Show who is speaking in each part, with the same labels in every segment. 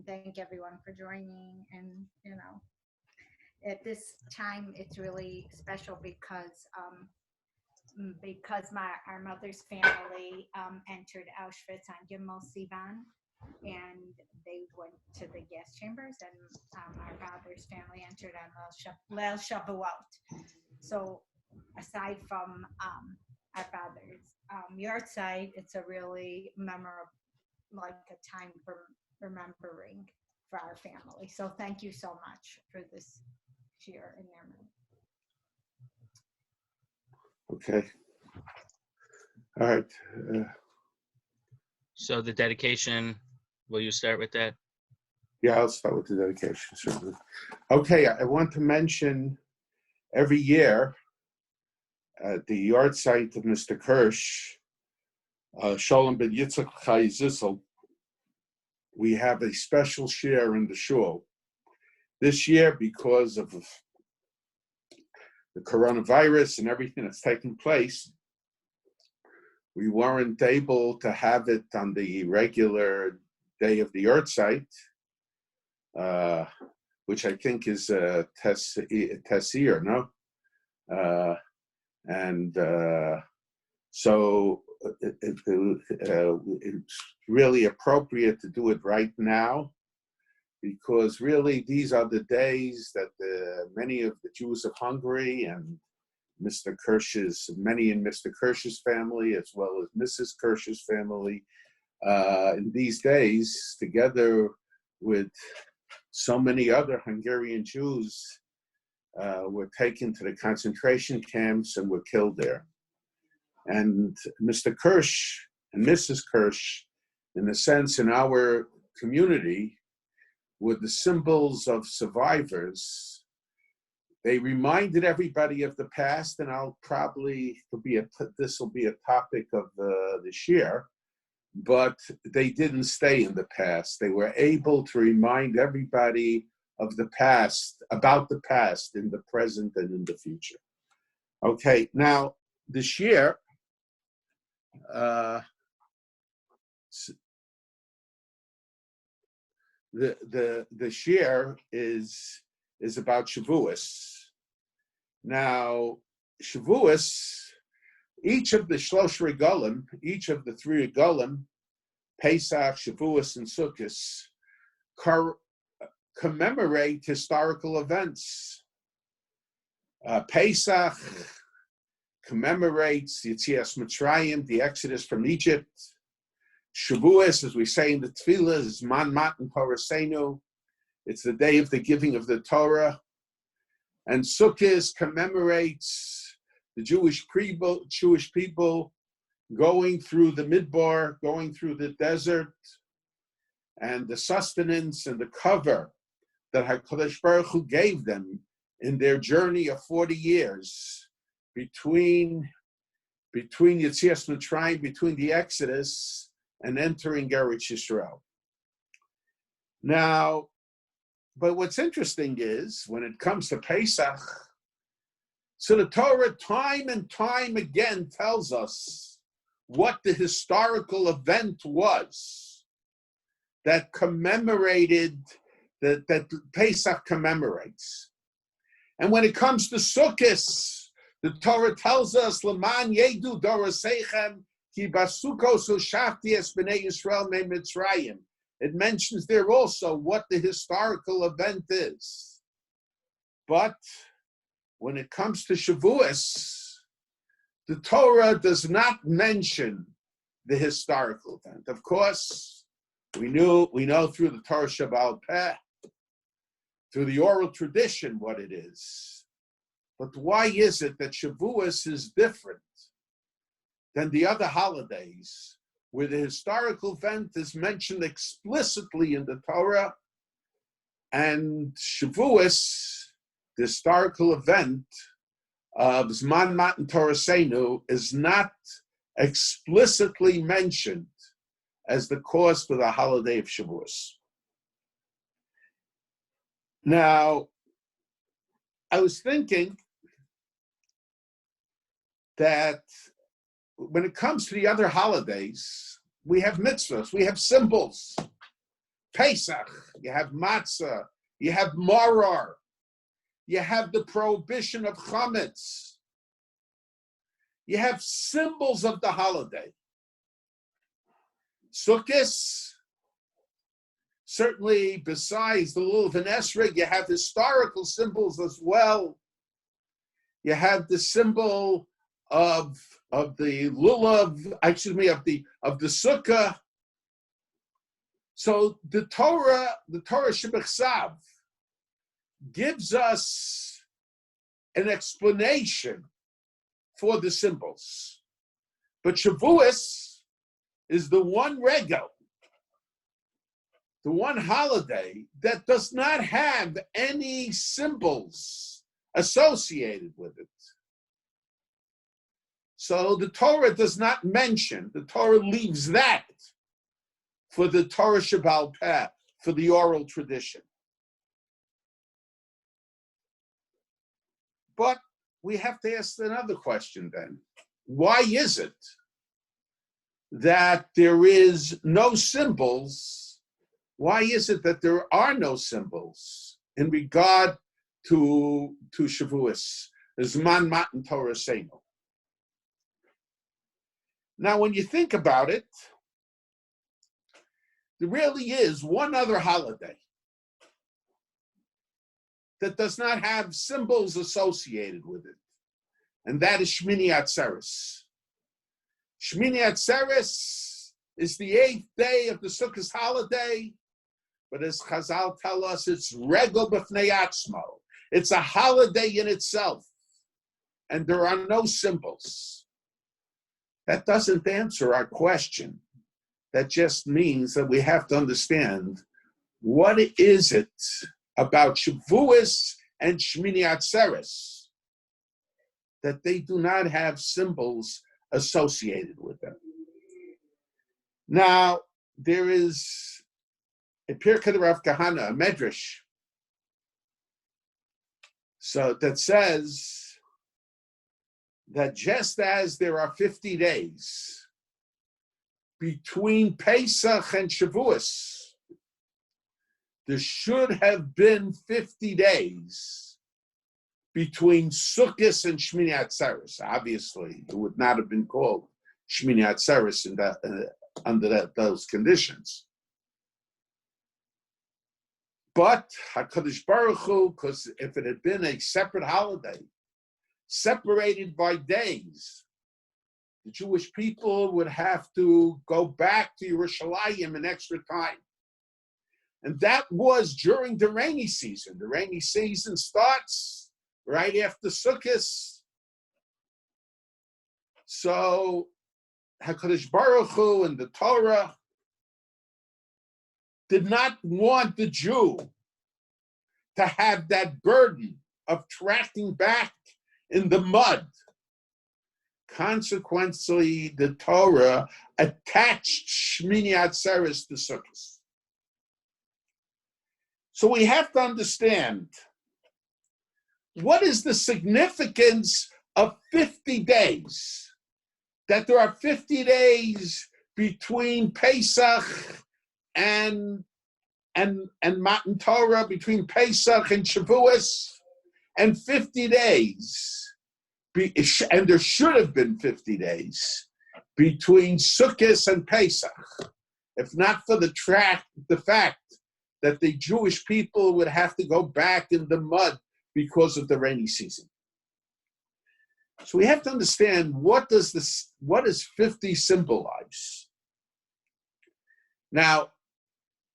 Speaker 1: thank everyone for joining. And, at this time, it's really special because our mother's family entered Auschwitz on Gimel Sivan, and they went to the gas chambers, and our father's family entered on Leil Shavuot. So aside from our father's yahrzeit, it's a really memorable, like a time for remembering for our family. So thank you so much for this shiur in their memory.
Speaker 2: Okay. All right.
Speaker 3: So the dedication, will you start with that?
Speaker 2: Yeah, I'll start with the dedication, certainly. Okay, I want to mention every year at the yahrzeit of Mr. Kirsch, Shalom ben Yitzchak Chai Zissel, we have a special shiur in the shul. This year, because of the coronavirus and everything that's taken place, we weren't able to have it on the regular day of the yahrzeit, which I think is Tessir, no? So it's really appropriate to do it right now, because really these are the days that many of the Jews of Hungary and many in Mr. Kirsch's family, as well as Mrs. Kirsch's family, in these days, together with so many other Hungarian Jews, were taken to the concentration camps and were killed there. And Mr. Kirsch and Mrs. Kirsch, in a sense, in our community, were the symbols of survivors. They reminded everybody of the past, and this will be a topic of the shiur, but they didn't stay in the past. They were able to remind everybody of the past, about the past, in the present and in the future. Okay, now the shiur, the shiur is about Shavuos. Now, Shavuos, each of the Shlosh Regalim, each of the three Regalim, Pesach, Shavuos, and Sukkot, commemorate historical events. Pesach commemorates Yetzias Mitzrayim, the Exodus from Egypt. Shavuos, as we say in the Tefillah, is Man Matan Torasenu. It's the day of the giving of the Torah. And Sukkot commemorates the Jewish people going through the Midbar, going through the desert, and the sustenance and the cover that HaKadosh Baruch Hu gave them in their journey of 40 years between Yetzias Mitzrayim, between the Exodus and entering Eretz Yisrael. Now, but what's interesting is, when it comes to Pesach, so the Torah time and time again tells us what the historical event was that commemorated, that Pesach commemorates. And when it comes to Sukkot, the Torah tells us, L'man yedu doraseichem ki basukos ushafti es b'nei Yisrael me Mitzrayim. It mentions there also what the historical event is. But when it comes to Shavuos, the Torah does not mention the historical event. Of course, we know through the Torah Shabbal Peh, through the oral tradition, what it is. But why is it that Shavuos is different than the other holidays, where the historical event is mentioned explicitly in the Torah, and Shavuos, the historical event of Zman Matan Torasenu, is not explicitly mentioned as the cause for the holiday of Shavuos? Now, I was thinking that when it comes to the other holidays, we have mitzvahs, we have symbols. Pesach, you have matzah, you have maror, you have the prohibition of chametz, you have symbols of the holiday. Sukkot, certainly besides the lulav and esrog, you have historical symbols as well. You have the symbol of the lulav, of the sukkah. So the Torah Shebechsav gives us an explanation for the symbols. But Shavuos is the one regel, the one holiday that does not have any symbols associated with it. So the Torah does not mention, the Torah leaves that for the Torah Shebaal Peh, for the oral tradition. But we have to ask another question then. Why is it that there is no symbols? Why is it that there are no symbols in regard to Shavuos, Zman Matan Torah Seinu? Now, when you think about it, there really is one other holiday that does not have symbols associated with it, and that is Shmini Atzeres. Shmini Atzeres is the 8th day of the Sukkot holiday, but as Chazal tell us, it's regel b'fnei atzmo. It's a holiday in itself, and there are no symbols. That doesn't answer our question. That just means that we have to understand what is it about Shavuos and Shmini Atzeres that they do not have symbols associated with them. Now, there is a Pirkei Rav Kahana, a Medrash, so that says that just as there are 50 days between Pesach and Shavuos, there should have been 50 days between Sukkot and Shmini Atzeres. Obviously, it would not have been called Shmini Atzeres under those conditions. But HaKadosh Baruch Hu, because if it had been a separate holiday, separated by days, the Jewish people would have to go back to Yerushalayim an extra time. And that was during the rainy season. The rainy season starts right after Sukkot. So HaKadosh Baruch Hu and the Torah did not want the Jew to have that burden of tracking back in the mud. Consequently, the Torah attached Shmini Atzeres to Sukkot. So we have to understand, what is the significance of 50 days? That there are 50 days between Pesach and Matan Torah, between Pesach and Shavuos, and 50 days, and there should have been 50 days between Sukkot and Pesach, if not for the fact that the Jewish people would have to go back in the mud because of the rainy season. So we have to understand, what does 50 symbolize? Now,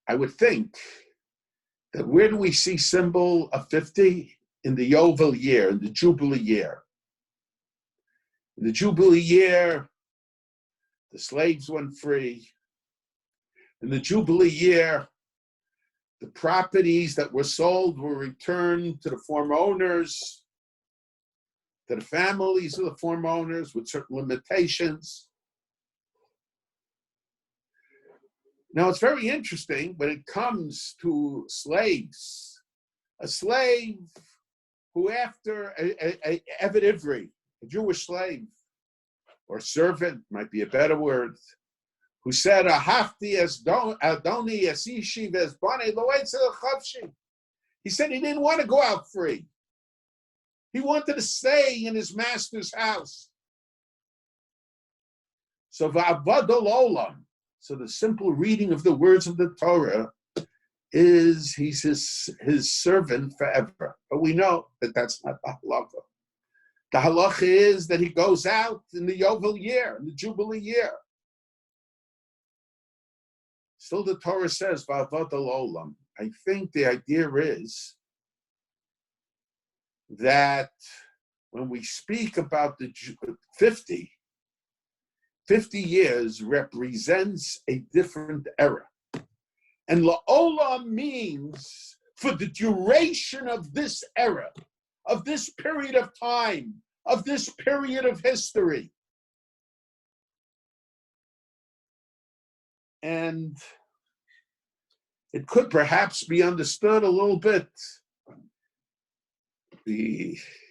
Speaker 2: I would think that where do we see symbol of 50? In the Yovel year, in the Jubilee year. In the Jubilee year, the slaves went free. In the Jubilee year, the properties that were sold were returned to the former owners, to the families of the former owners with certain limitations. Now, it's very interesting when it comes to slaves. A slave who, after a Eved Ivri, a Jewish slave, or servant might be a better word, who said, "Ahafti es Adoni es Ishi ves Bani loetzel chavshi." He said he didn't want to go out free. He wanted to stay in his master's house. So va'avadol olam. So the simple reading of the words of the Torah is he's his servant forever. But we know that that's not the halacha. The halacha is that he goes out in the Yovel year, in the Jubilee year. Still the Torah says, va'avadol olam. I think the idea is that when we speak about the 50 years represents a different era. And la'olam means for the duration of this era, of this period of time, of this period of history. And it could perhaps be understood a little bit.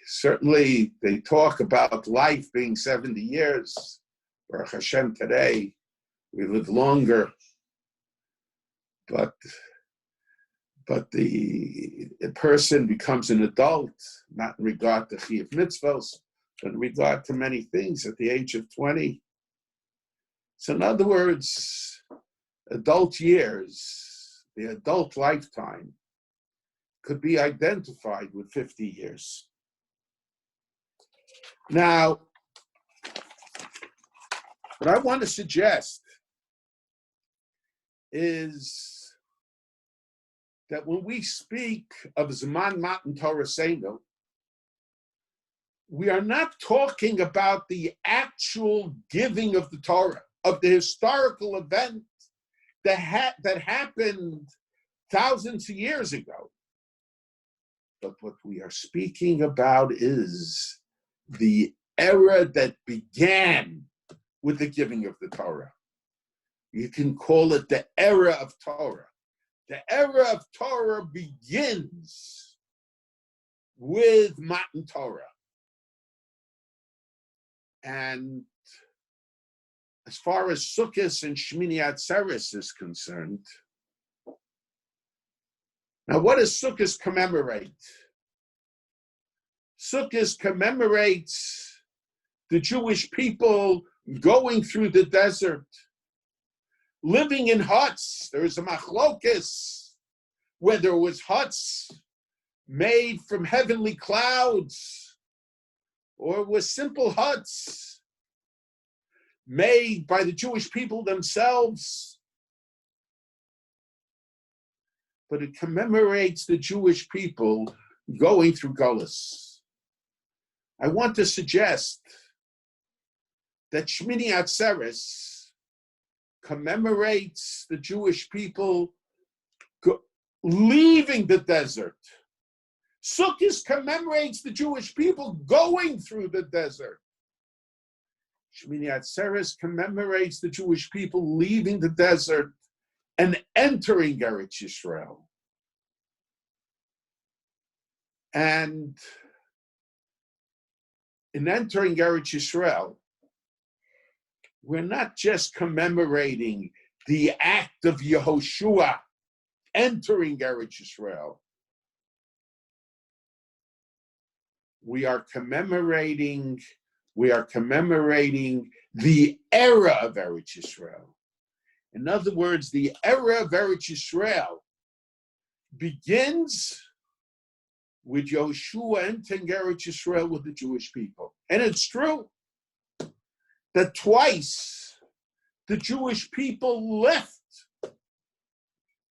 Speaker 2: Certainly they talk about life being 70 years. Baruch Hashem, today we live longer. But the person becomes an adult, not in regard to chiyuv mitzvos, but in regard to many things at the age of 20. So in other words, adult years, the adult lifetime, could be identified with 50 years. Now, what I want to suggest is that when we speak of Zman Matan Torah Seinu, we are not talking about the actual giving of the Torah, of the historical event that happened thousands of years ago. But what we are speaking about is the era that began with the giving of the Torah. You can call it the era of Torah. The era of Torah begins with Matan Torah. And as far as Sukkot and Shmini Atzeres is concerned, now what does Sukkot commemorate? Sukkot commemorates the Jewish people going through the desert, living in huts. There is a machlokes, whether it was huts made from heavenly clouds, or it was simple huts made by the Jewish people themselves. But it commemorates the Jewish people going through Golus. I want to suggest that Shmini Atzeres commemorates the Jewish people leaving the desert. Sukkot commemorates the Jewish people going through the desert. Shmini Atzeres commemorates the Jewish people leaving the desert and entering Eretz Yisrael. And in entering Eretz Yisrael, we're not just commemorating the act of Yehoshua entering Eretz Yisrael. We are commemorating the era of Eretz Yisrael. In other words, the era of Eretz Yisrael begins with Yehoshua entering Eretz Yisrael with the Jewish people. And it's true that twice the Jewish people left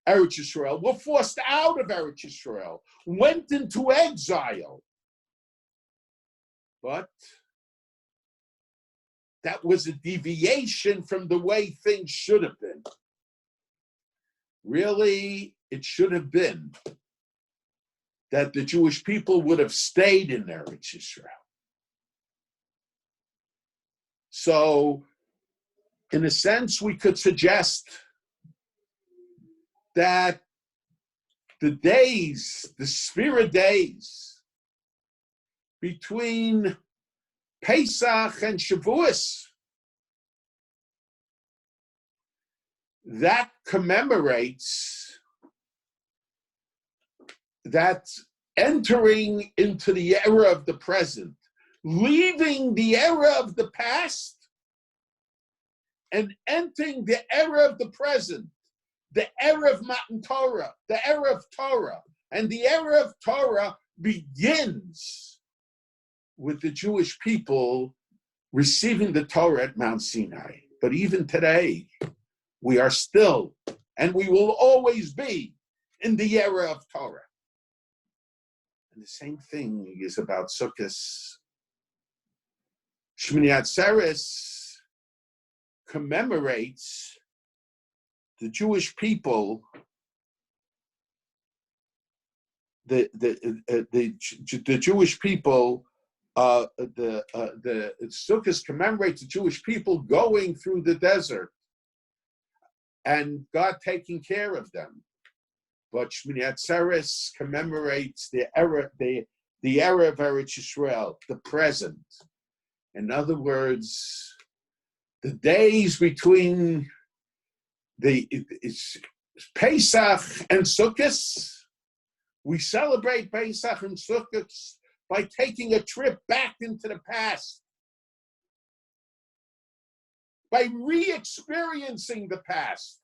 Speaker 2: Eretz Yisrael, were forced out of Eretz Yisrael, went into exile. But that was a deviation from the way things should have been. Really, it should have been that the Jewish people would have stayed in Eretz Yisrael. So, in a sense, we could suggest that the days, the Sphira days, between Pesach and Shavuos that commemorates that entering into the era of the present, leaving the era of the past and entering the era of the present, the era of Matan Torah, the era of Torah. And the era of Torah begins with the Jewish people receiving the Torah at Mount Sinai. But even today, we are still, and we will always be, in the era of Torah. And the same thing is about Sukkot. Shmini Atzeres commemorates the Jewish people, the Jewish people, the Sukkot commemorates the Jewish people going through the desert and God taking care of them. But Shmini Atzeres commemorates the era of Eretz Yisrael, the present. In other words, the days between Pesach and Sukkot, we celebrate Pesach and Sukkot by taking a trip back into the past, by re-experiencing the past.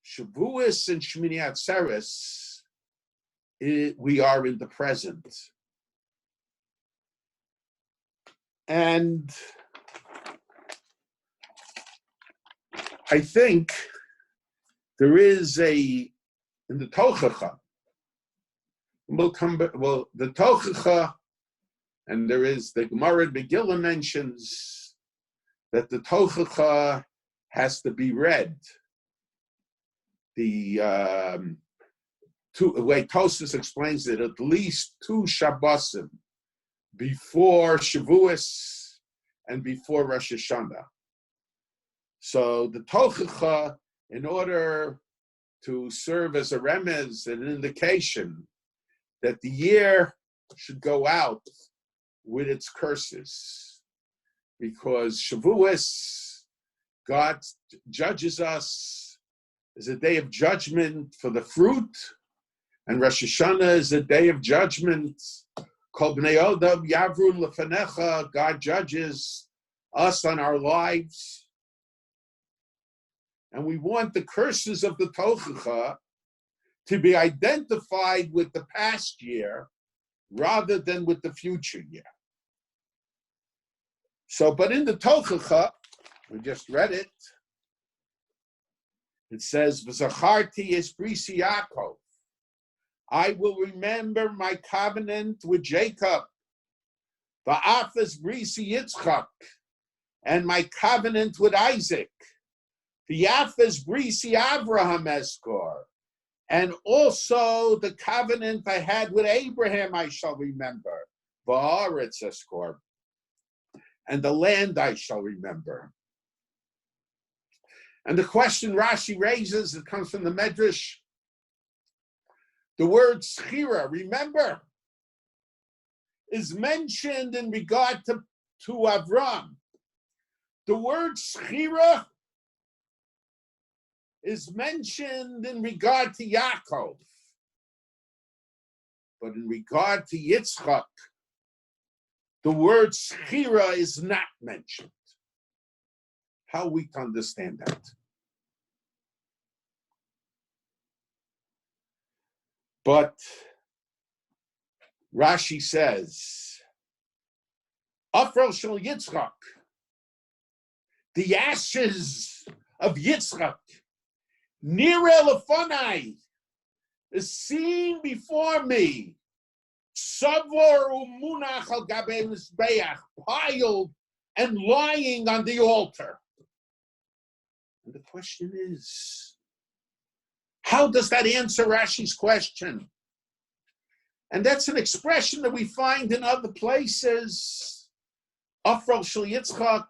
Speaker 2: Shavuos and Shmini Atzeres, we are in the present. And I think there is in the Tochacha, the Tochacha, and there is the Gemara in Megillah mentions that the Tochacha has to be read. The way Tosfos explains it, at least 2 Shabbosim before Shavuos and before Rosh Hashanah. So the Tochacha, in order to serve as a remez, an indication that the year should go out with its curses, because Shavuos, God judges us, is a day of judgment for the fruit, and Rosh Hashanah is a day of judgment. Kol bnei Adam yavru lefanecha, God judges us on our lives. And we want the curses of the Tochacha to be identified with the past year rather than with the future year. So, but in the Tochacha, we just read it, it says, V'zacharti es brisi Yaakov. I will remember my covenant with Jacob. V'af es brisi Yitzchak. And my covenant with Isaac. V'af es brisi Avraham eskor. And also the covenant I had with Abraham I shall remember. V'aretz eskor. And the land I shall remember. And the question Rashi raises, it comes from the Medrash, the word schira, remember, is mentioned in regard to Avram. The word schira is mentioned in regard to Yaakov. But in regard to Yitzchak, the word schira is not mentioned. How are we to understand that? But Rashi says, Afro shel Yitzchak, the ashes of Yitzchak, nire lefonai, is seen before me, savor umunach al gabei mizbeach, piled and lying on the altar. And the question is, how does that answer Rashi's question? And that's an expression that we find in other places. Afro shel Yitzchak.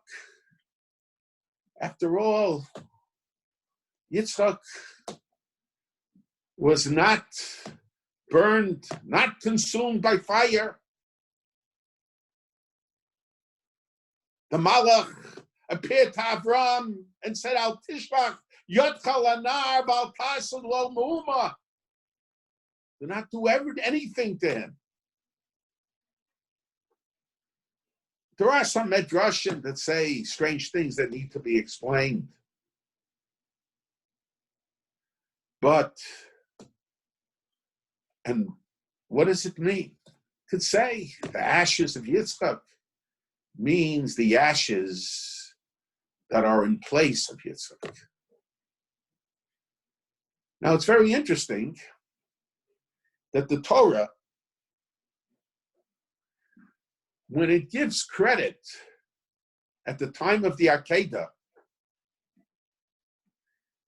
Speaker 2: After all, Yitzchak was not burned, not consumed by fire. The Malach appeared to Avram and said, Al Tishbach, Yotcha Lanar, Bal Tasan Lo Mu'uma. Do not do anything to him. There are some medrashim that say strange things that need to be explained. But, and what does it mean? It could say the ashes of Yitzchak means the ashes that are in place of Yitzchak. Now, it's very interesting that the Torah, when it gives credit at the time of the Akedah,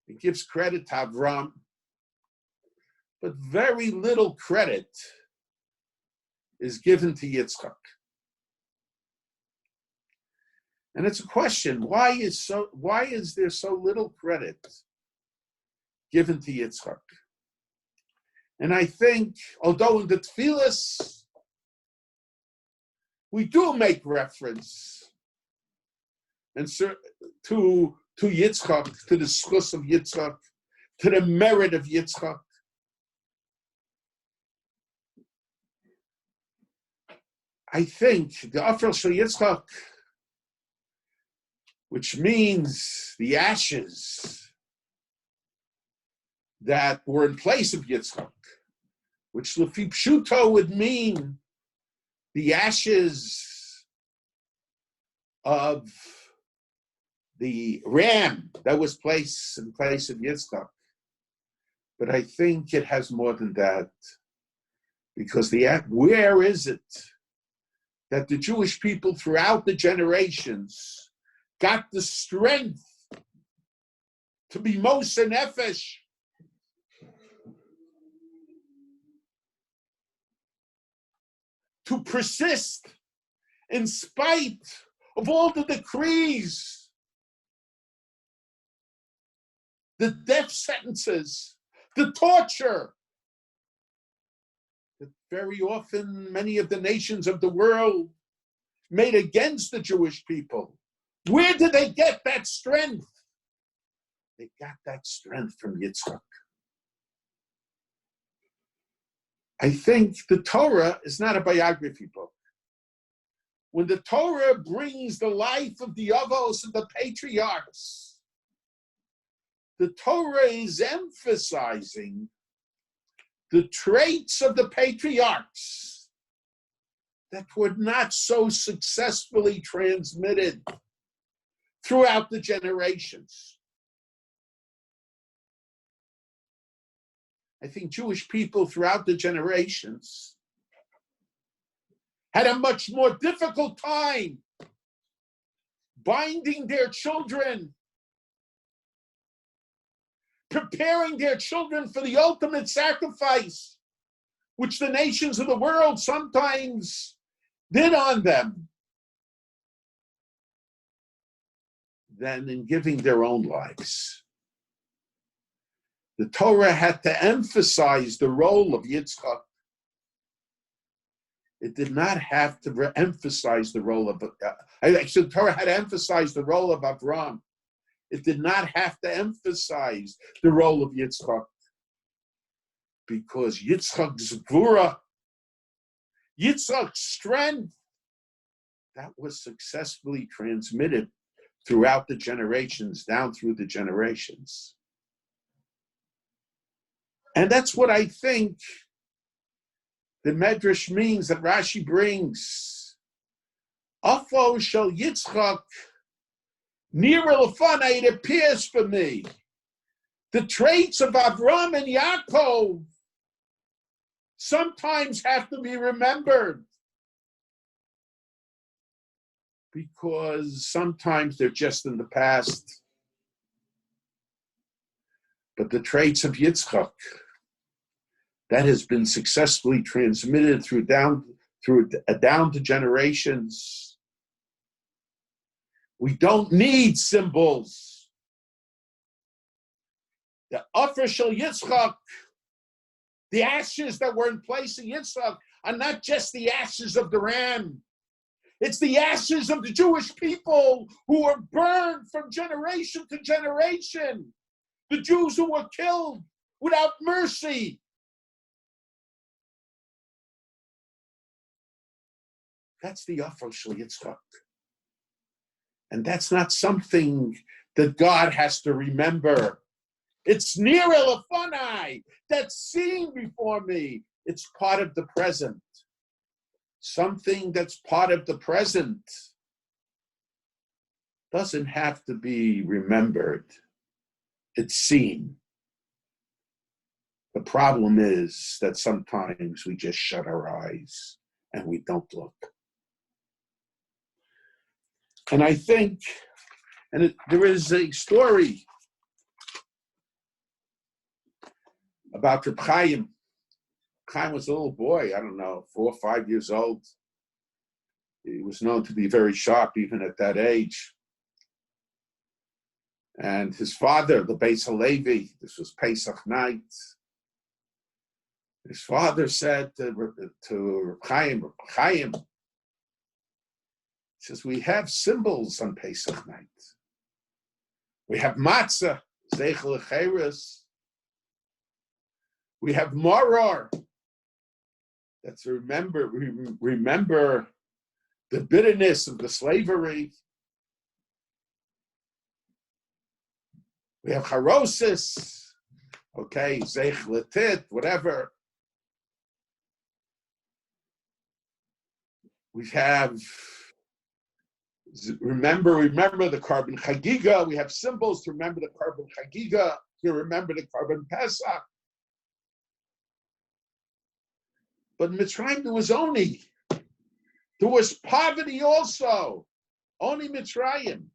Speaker 2: it gives credit to Avram, but very little credit is given to Yitzchak. And it's a question, why is there so little credit given to Yitzchak? And I think, although in the Tfilas, we do make reference and to Yitzchak, to the schus of Yitzchak, to the merit of Yitzchak. I think the Afel Shel Yitzchak, which means the ashes that were in place of Yitzchak, which Lefi Pshuto would mean the ashes of the ram that was placed in place of Yitzchak. But I think it has more than that, because where is it that the Jewish people throughout the generations got the strength to be Moshe Nefesh, to persist in spite of all the decrees, the death sentences, the torture that very often many of the nations of the world made against the Jewish people? Where did they get that strength? They got that strength from Yitzchak. I think the Torah is not a biography book. When the Torah brings the life of the Avos and the patriarchs, the Torah is emphasizing the traits of the patriarchs that were not so successfully transmitted throughout the generations. I think Jewish people throughout the generations had a much more difficult time binding their children, preparing their children for the ultimate sacrifice, which the nations of the world sometimes did on them, than in giving their own lives. The Torah had to emphasize the role of Yitzchak. It did not have to emphasize the role of, actually, the Torah had to emphasize the role of Avram. It did not have to emphasize the role of Yitzchak, because Yitzchak's gvura, Yitzchak's strength, that was successfully transmitted throughout the generations, down through the generations. And that's what I think the Medrash means that Rashi brings. Afo shel Yitzchak, nira lefanai, it appears for me. The traits of Avram and Yaakov sometimes have to be remembered, because sometimes they're just in the past. But the traits of Yitzchak, that has been successfully transmitted down to generations. We don't need symbols. The Offer Shel Yitzchak, the ashes that were in place of Yitzchak, are not just the ashes of the ram. It's the ashes of the Jewish people who were burned from generation to generation. The Jews who were killed without mercy. That's the Yafal Shel Yitzchak. And that's not something that God has to remember. It's near Elephonai. That's seen before me. It's part of the present. Something that's part of the present doesn't have to be remembered. It's seen. The problem is that sometimes we just shut our eyes and we don't look. And I think, there is a story about Reb Chaim. Chaim was a little boy, I don't know, 4 or 5 years old. He was known to be very sharp even at that age. And his father, the Beis Halevi, this was Pesach night. His father said to Reb Chaim, he says, we have symbols on Pesach night. We have matzah, zeichel lecheres. We have maror. That's remember the bitterness of the slavery. We have charosis, okay, zeich letit, whatever. We have remember the carbon chagiga. We have symbols to remember the carbon chagiga, to remember the carbon pesach. But in Mitzrayim there was poverty also. Only Mitzrayim.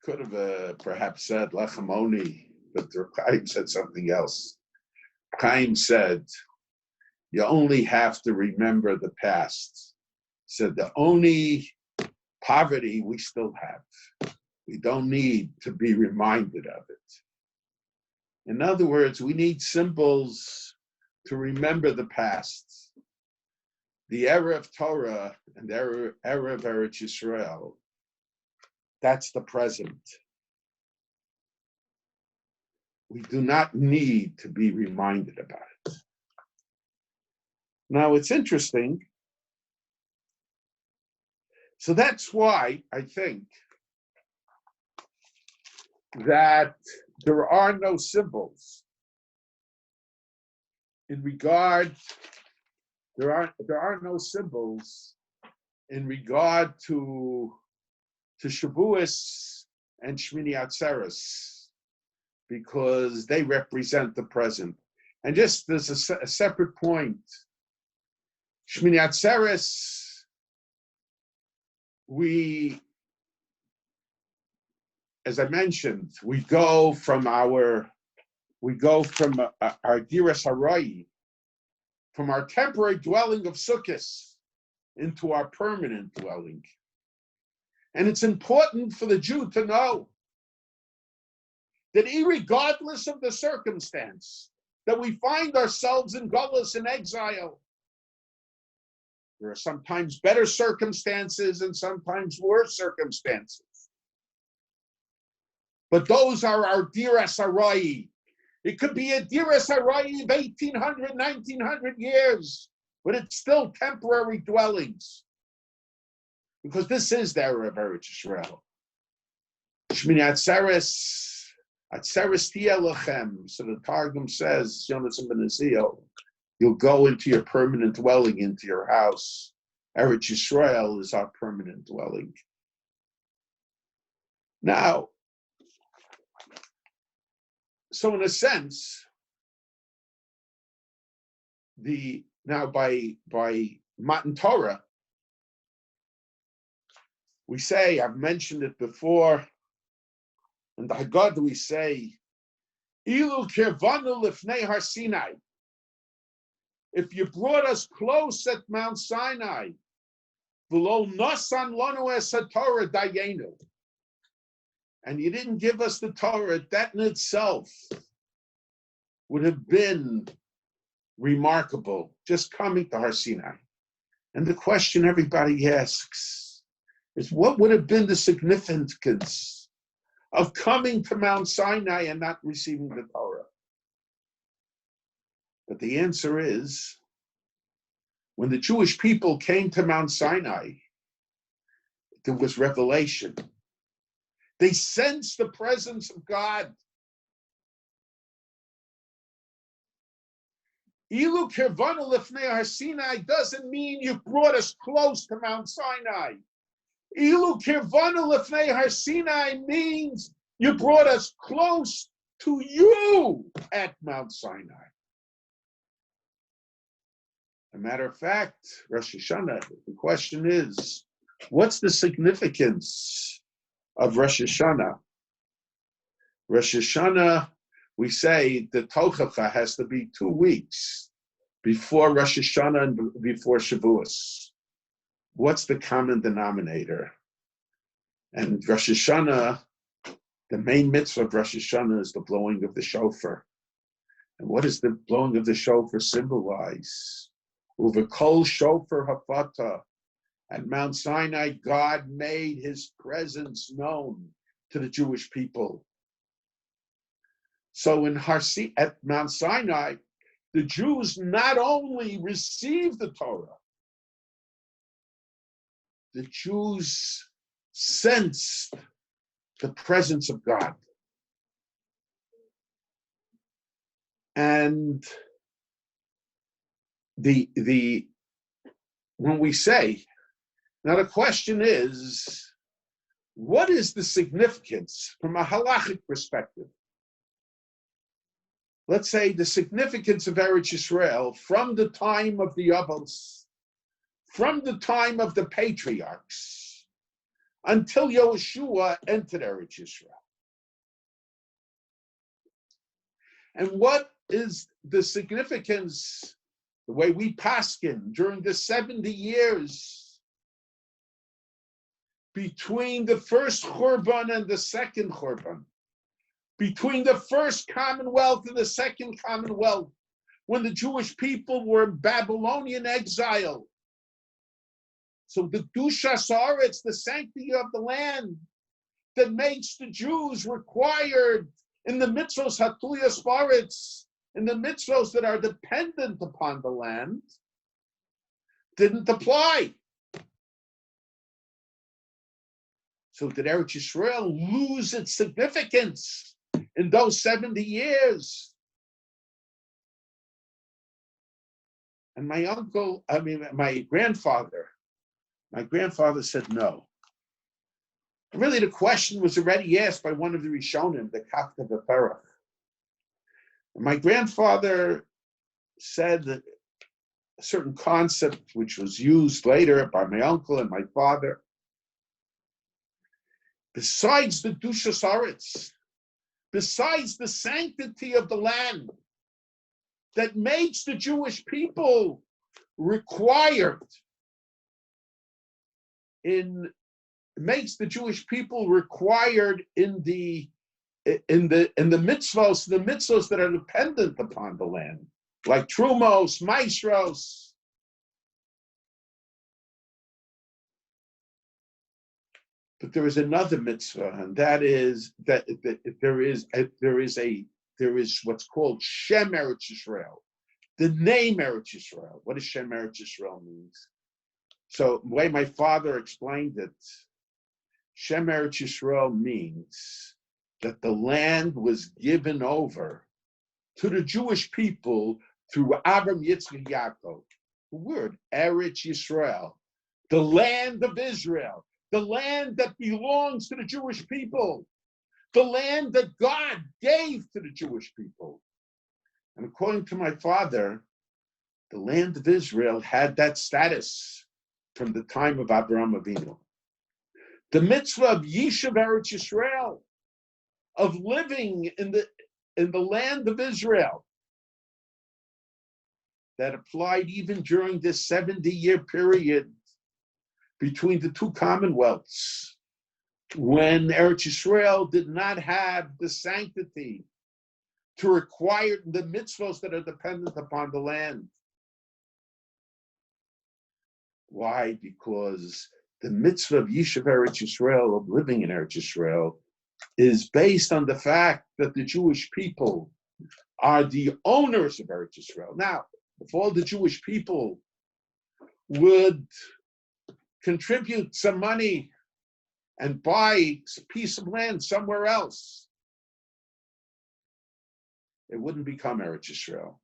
Speaker 2: Could have perhaps said lechem oni, but Chaim said something else. Chaim said, you only have to remember the past. He said the only poverty we still have. We don't need to be reminded of it. In other words, we need symbols to remember the past. The era of Torah and the era of Eretz Yisrael, that's the present. We do not need to be reminded about it. Now, it's interesting. So that's why I think that there are no symbols in regard. There are no symbols in regard to Shavuos and Shmini Atzeres, because they represent the present. And just there's a separate point. Shmini Atzeres, as I mentioned, we go from our Diras Harai, from our temporary dwelling of Sukkos into our permanent dwelling. And it's important for the Jew to know that irregardless of the circumstance, that we find ourselves in Golus, in exile, there are sometimes better circumstances and sometimes worse circumstances. But those are our Diras Harai. It could be a Diras Harai of 1800, 1900 years, but it's still temporary dwellings. Because this is the era of Eretz Yisrael. Shmini Atzeres Tia Lachem. So the Targum says, Yonasan ben Azio, you'll go into your permanent dwelling, into your house. Eretz Yisrael is our permanent dwelling. Now, so in a sense, by Matan Torah, we say, I've mentioned it before, in the Haggadah we say, Ilu kirvanu lifnei har Sinai. If you brought us close at Mount Sinai, v'lo nosan lanu es haTorah dayenu, and you didn't give us the Torah, that in itself would have been remarkable, just coming to Har Sinai. And the question everybody asks is, what would have been the significance of coming to Mount Sinai and not receiving the Torah? But the answer is, when the Jewish people came to Mount Sinai, there was revelation. They sensed the presence of God. Ilu kirvanu lifnei har Sinai doesn't mean you brought us close to Mount Sinai. Ilu kirvanu lifnei har Sinai means you brought us close to you at Mount Sinai. As a matter of fact, Rosh Hashanah, the question is, what's the significance of Rosh Hashanah? Rosh Hashanah, we say the Tochacha has to be 2 weeks before Rosh Hashanah and before Shavuos. What's the common denominator? And Rosh Hashanah, the main mitzvah of Rosh Hashanah is the blowing of the shofar. And what does the blowing of the shofar symbolize? Uvekol shofar hafata. At Mount Sinai, God made his presence known to the Jewish people. So at Mount Sinai, the Jews not only received the Torah, the Jews sensed the presence of God. And when we say, now the question is, what is the significance from a halachic perspective? Let's say the significance of Eretz Yisrael from the time of the Avos, from the time of the patriarchs, until Yeshua entered Eretz Yisrael. And what is the significance, the way we paskin during the 70 years between the first Churban and the second Churban, between the first Commonwealth and the second Commonwealth, when the Jewish people were in Babylonian exile? So the Dushas Haaretz, the sanctity of the land, that makes the Jews required in the mitzvos hatuyas Haaretz, in the mitzvos that are dependent upon the land, didn't apply. So did Eretz Yisrael lose its significance in those 70 years? And my grandfather said no. Really, the question was already asked by one of the Rishonim, the Kafka Beperach. My grandfather said that a certain concept which was used later by my uncle and my father, besides the Dushas Haaretz, besides the sanctity of the land that makes the Jewish people required in the mitzvos that are dependent upon the land, like Trumos, Maestros. But there is another mitzvah, and that is that there is what's called Shem Eretz Yisrael, the name Eretz Yisrael. What does Shem Eretz Yisrael means? So the way my father explained it, Shem Eretz Yisrael means that the land was given over to the Jewish people through Abraham, Yitzchak, Yaakov. The word Eretz Yisrael, the land of Israel, the land that belongs to the Jewish people, the land that God gave to the Jewish people. And according to my father, the land of Israel had that status from the time of Abraham Avinu. The mitzvah of Yishuv Eretz Yisrael, of living in the land of Israel, that applied even during this 70-year period between the two commonwealths, when Eretz Yisrael did not have the sanctity to require the mitzvos that are dependent upon the land. Why? Because the mitzvah of Yishuv Eretz Yisrael, of living in Eretz Yisrael, is based on the fact that the Jewish people are the owners of Eretz Yisrael. Now, if all the Jewish people would contribute some money and buy a piece of land somewhere else, it wouldn't become Eretz Yisrael.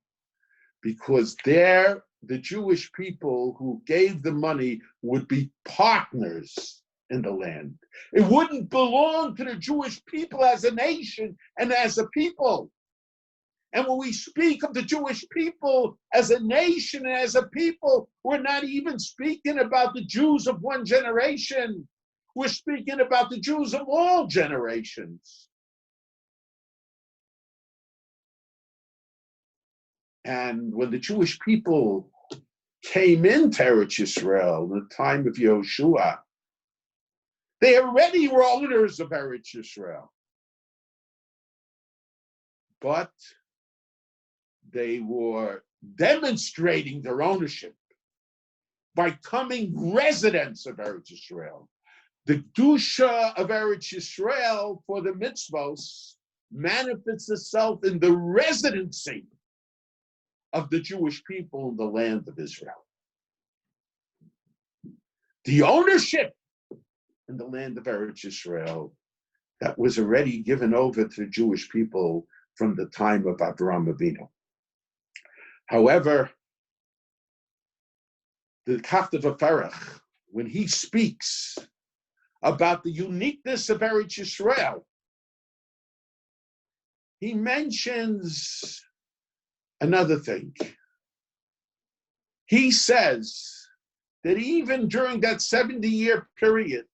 Speaker 2: Because there, the Jewish people who gave the money would be partners in the land. It wouldn't belong to the Jewish people as a nation and as a people. And when we speak of the Jewish people as a nation and as a people, we're not even speaking about the Jews of one generation. We're speaking about the Jews of all generations. And when the Jewish people came into Eretz Yisrael in the time of Yehoshua, they already were owners of Eretz Yisrael. But they were demonstrating their ownership by becoming residents of Eretz Yisrael. The Kedusha of Eretz Yisrael for the mitzvos manifests itself in the residency of the Jewish people in the land of Israel. The ownership in the land of Eretz Yisrael that was already given over to the Jewish people from the time of Avraham Avinu. However, the Kaftav Aferach, when he speaks about the uniqueness of Eretz Yisrael, he mentions another thing. He says that even during that 70-year period,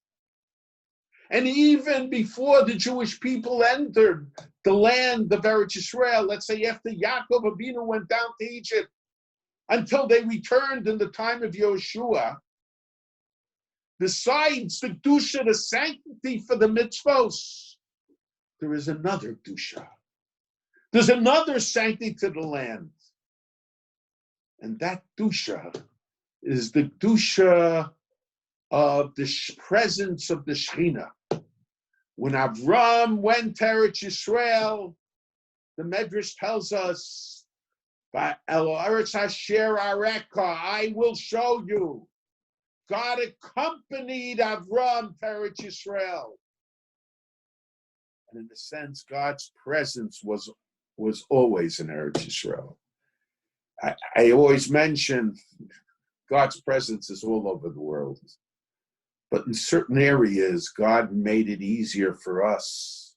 Speaker 2: and even before the Jewish people entered the land of Eretz Yisrael, let's say after Yaakov Avinu went down to Egypt, until they returned in the time of Yehoshua, besides the Kedusha, the sanctity for the mitzvos, there is another Kedusha. There's another sanctity to the land. And that Kedusha is the Kedusha of the presence of the Shekhinah. When Avram went to Eretz Yisrael, the Medrash tells us, by El Eretz Asher Areka, I will show you. God accompanied Avram to Eretz Yisrael. And in a sense, God's presence was always in Eretz Yisrael. I always mention God's presence is all over the world. But in certain areas, God made it easier for us,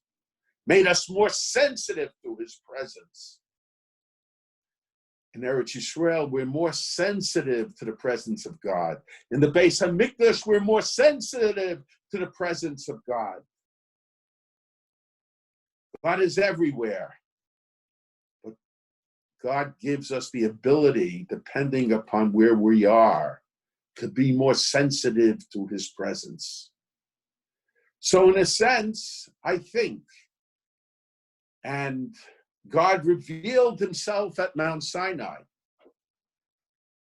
Speaker 2: made us more sensitive to his presence. In Eretz Yisrael, we're more sensitive to the presence of God. In the Beis HaMikdash, we're more sensitive to the presence of God. God is everywhere. But God gives us the ability, depending upon where we are, to be more sensitive to his presence. So in a sense, I think, and God revealed himself at Mount Sinai.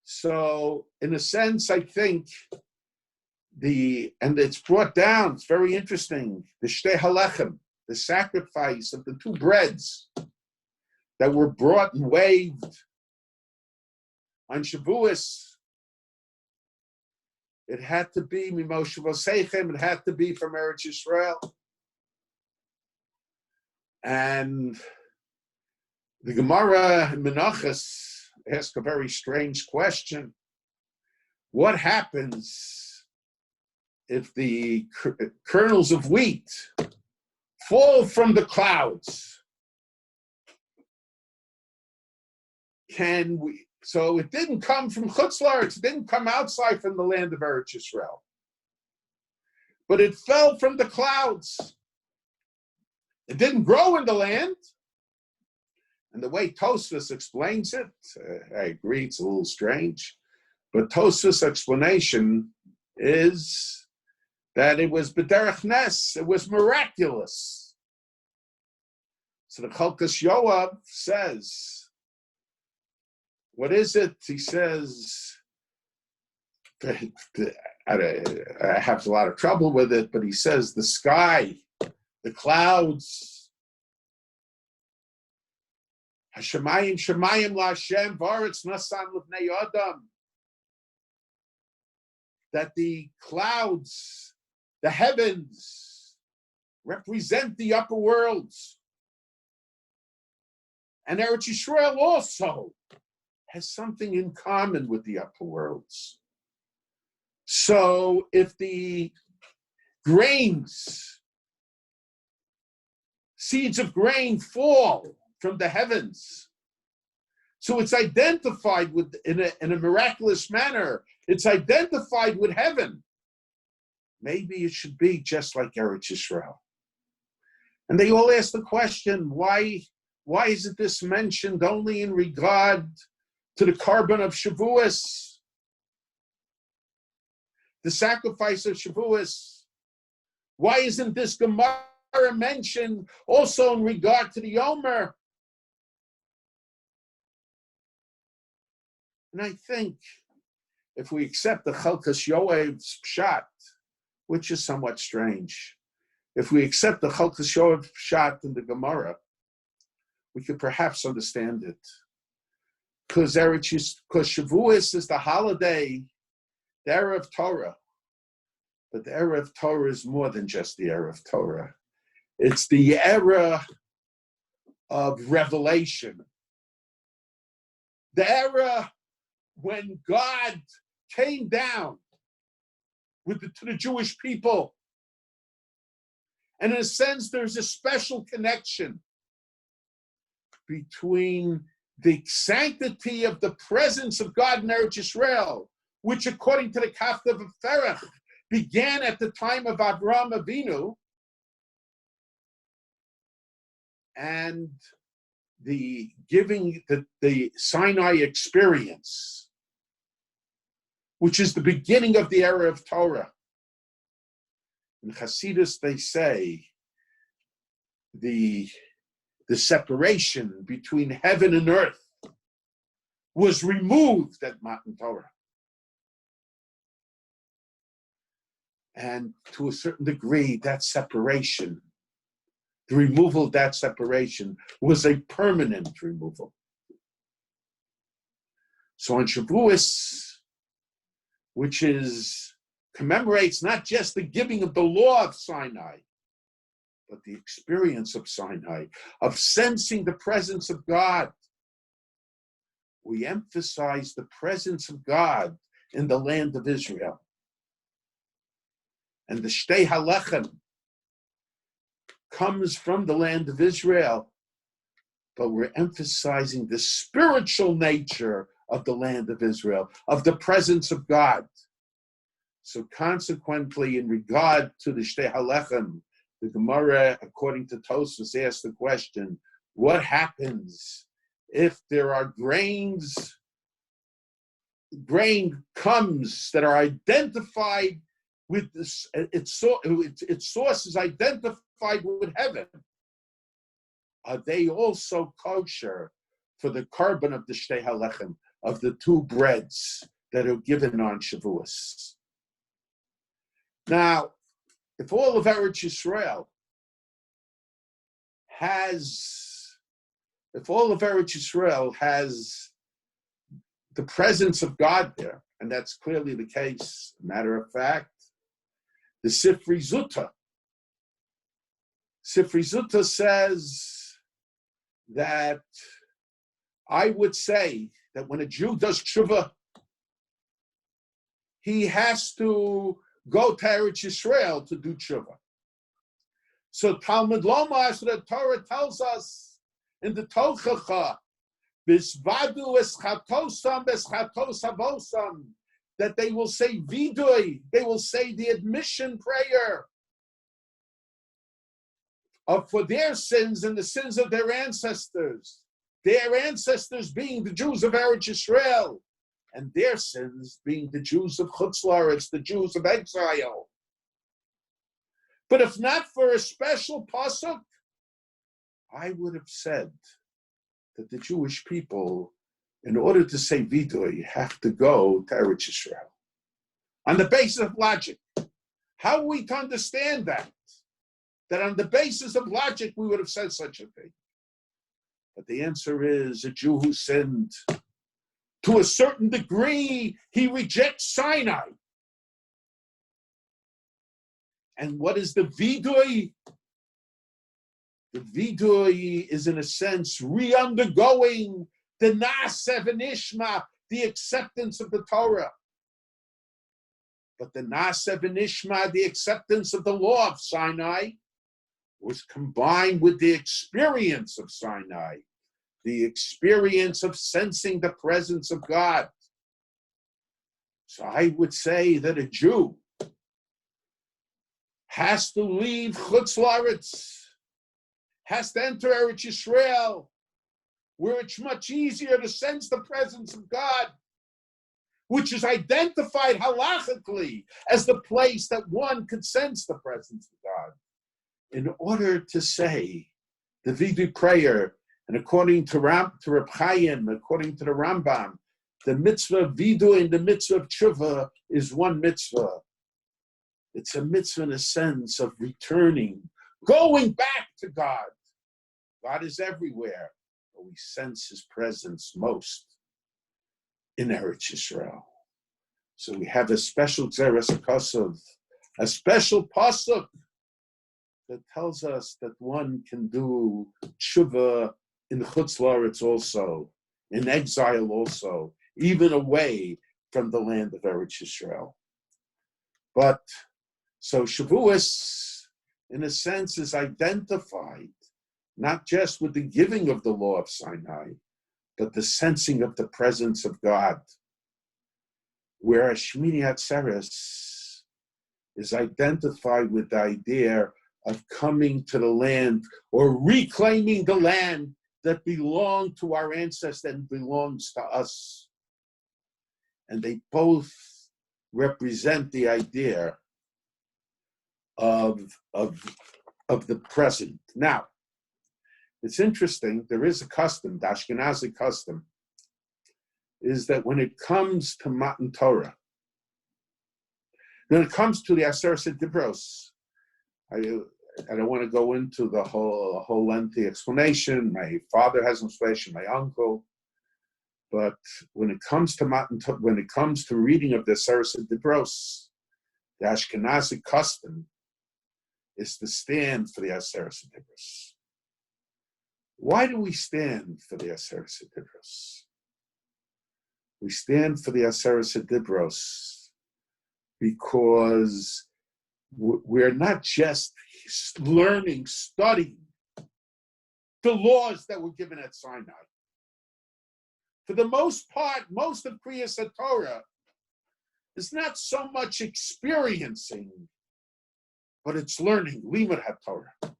Speaker 2: So in a sense, I think and it's brought down, it's very interesting, the Shtei Halechem, the sacrifice of the two breads that were brought and waved on Shavuos. It had to be Moshe Soloveichik, it had to be from Eretz Yisrael. And the Gemara in Menachos asks a very strange question. What happens if the kernels of wheat fall from the clouds? So it didn't come from Chutz La'aretz, it didn't come outside from the land of Eretz Yisrael. But it fell from the clouds. It didn't grow in the land. And the way Tosfos explains it, I agree, it's a little strange. But Tosfos' explanation is that it was b'derech nes, it was miraculous. So the Chalkas Yoav says, what is it? He says, I have a lot of trouble with it, but he says the sky, the clouds, Hashemayim Shemayim LaHashem Varetz Nasan L'Bnei Adam, that the clouds, the heavens, represent the upper worlds. And Eretz Yisrael also has something in common with the upper worlds. So if the grains, seeds of grain fall from the heavens, so it's identified with, in a miraculous manner, it's identified with heaven. Maybe it should be just like Eretz Yisrael. And they all ask the question, why isn't this mentioned only in regard to the carbon of Shavuos, the sacrifice of Shavuos? Why isn't this Gemara mentioned also in regard to the Yomer? And I think if we accept the Chalkas Yoev's Pshat, which is somewhat strange, if we accept the Chalkas Yoev's Pshat in the Gemara, we could perhaps understand it. Because Shavuos is the holiday, the Erev Torah. But the Erev Torah is more than just the Erev Torah. It's the era of revelation. The era when God came down to the Jewish people. And in a sense, there's a special connection between the sanctity of the presence of God in Eretz Yisrael, which according to the Kaftav of Terach began at the time of Avraham Avinu, and the giving the Sinai experience, which is the beginning of the era of Torah. In Hasidus, they say the separation between heaven and earth was removed at Matan Torah. And to a certain degree, that separation, the removal of that separation, was a permanent removal. So on Shavuos, which commemorates not just the giving of the law of Sinai, but the experience of Sinai, of sensing the presence of God. We emphasize the presence of God in the land of Israel. And the Shtei Halechem comes from the land of Israel, but we're emphasizing the spiritual nature of the land of Israel, of the presence of God. So consequently, in regard to the Shtei Halechem, the Gemara, according to Tosfos, asks the question, what happens if there are grain comes that are identified with this, its source is identified with heaven? Are they also kosher for the carbon of the Shtei Halechem, of the two breads that are given on Shavuos? Now, if all of Eretz Yisrael has the presence of God there, and that's clearly the case, matter of fact, the Sifri Zutta says that I would say that when a Jew does tshuva, he has to go to Eretz Yisrael to do tshuva. So Talmud Loma, as the Torah tells us in the Tochacha, Bisvadu eschatosam eschatosavosam, that they will say vidui, they will say the admission prayer for their sins and the sins of their ancestors being the Jews of Eretz Yisrael, and their sins being the Jews of Chutz La'aretz, the Jews of exile. But if not for a special pasuk, I would have said that the Jewish people, in order to say vidui, have to go to Eretz Yisrael. On the basis of logic. How are we to understand that? That on the basis of logic, we would have said such a thing. But the answer is a Jew who sinned, to a certain degree, he rejects Sinai. And what is the vidui? The vidui is, in a sense, re-undergoing the Naaseh v'nishma, the acceptance of the Torah. But the Naaseh v'nishma, the acceptance of the law of Sinai, was combined with the experience of Sinai, the experience of sensing the presence of God. So I would say that a Jew has to leave Chutz La'aretz, has to enter Eretz Yisrael, where it's much easier to sense the presence of God, which is identified halachically as the place that one could sense the presence of God. In order to say the Vidui prayer, and according to Reb Chaim, according to the Rambam, the mitzvah of Vidui and the mitzvah of Tshuva is one mitzvah. It's a mitzvah in a sense of returning, going back to God. God is everywhere, but we sense his presence most in Eretz Yisrael. So we have a special Gzeres HaKosov, a special pasuk that tells us that one can do tshuva in Chutz La'aretz also, in exile also, even away from the land of Eretz Yisrael. But so Shavuos, in a sense, is identified not just with the giving of the law of Sinai, but the sensing of the presence of God. Whereas Shmini Atzeres is identified with the idea of coming to the land or reclaiming the land that belonged to our ancestors and belongs to us. And they both represent the idea of the present. Now, it's interesting, there is a custom, the Ashkenazi custom, is that when it comes to Matan Torah, when it comes to the Aseret Dibros, I don't want to go into the whole lengthy explanation. My father has an explanation, my uncle. But when it comes to when it comes to reading of the Aseret Dibros, the Ashkenazi custom is to stand for the Aseret Dibros. Why do we stand for the Aseret Dibros? We stand for the Aseret Dibros because we're not just learning, studying the laws that were given at Sinai. For the most part, most of Kriyas HaTorah is not so much experiencing, but it's learning, Limud HaTorah.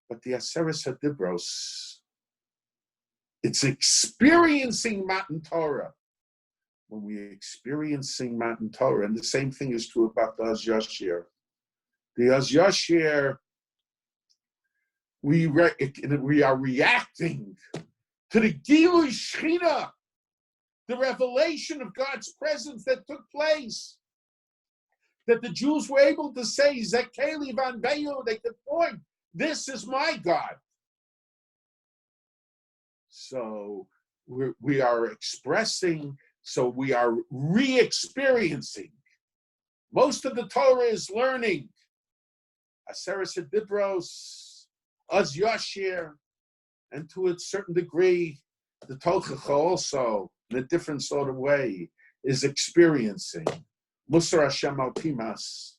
Speaker 2: But the Aseret Dibros, it's experiencing Matan Torah. When we're experiencing Matan Torah, and the same thing is true about the Az Yashir. The Az Yashir, we are reacting to the Gilui Shechina, the revelation of God's presence that took place. That the Jews were able to say, Zekeli Van Beyu, they could point, this is my God. So we are expressing, so we are re-experiencing. Most of the Torah is learning. Aseret Dibros, Az Yashir, and to a certain degree, the Tochacha also, in a different sort of way, is experiencing. Musar Hashem al Pimas.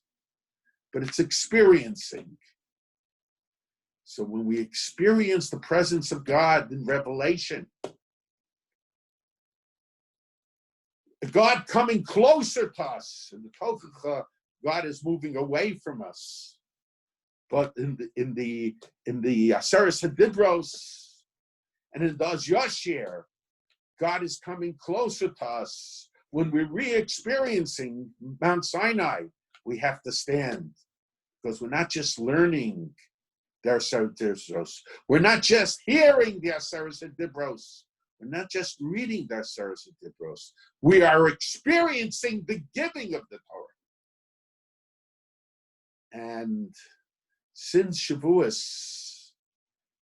Speaker 2: But it's experiencing. So when we experience the presence of God in Revelation, God coming closer to us, in the Tochacha, God is moving away from us. But in the Aseret Dibros and in the Az Yashir, God is coming closer to us. When we're re-experiencing Mount Sinai, we have to stand because we're not just learning the Aseret Dibros. We're not just hearing the Aseret Dibros. We're not just reading the Aseres Dibros. We are experiencing the giving of the Torah. And since Shavuos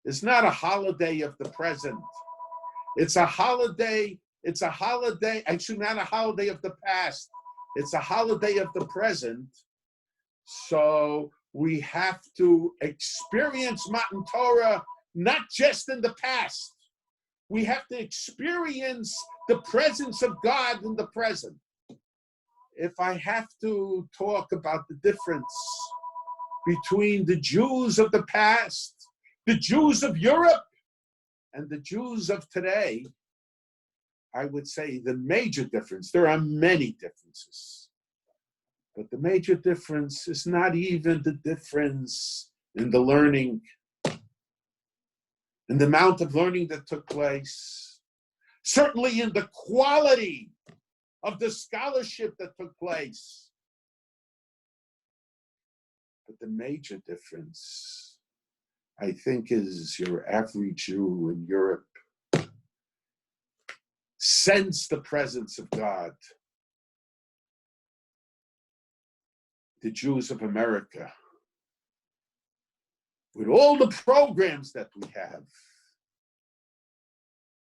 Speaker 2: is not a holiday of the present, it's a holiday, actually not a holiday of the past, it's a holiday of the present. So we have to experience Matan Torah not just in the past. We have to experience the presence of God in the present. If I have to talk about the difference between the Jews of the past, the Jews of Europe, and the Jews of today, I would say the major difference, there are many differences, but the major difference is not even the difference in the learning, in the amount of learning that took place, certainly in the quality of the scholarship that took place. But the major difference, I think, is your average Jew in Europe sense the presence of God. The Jews of America, with all the programs that we have,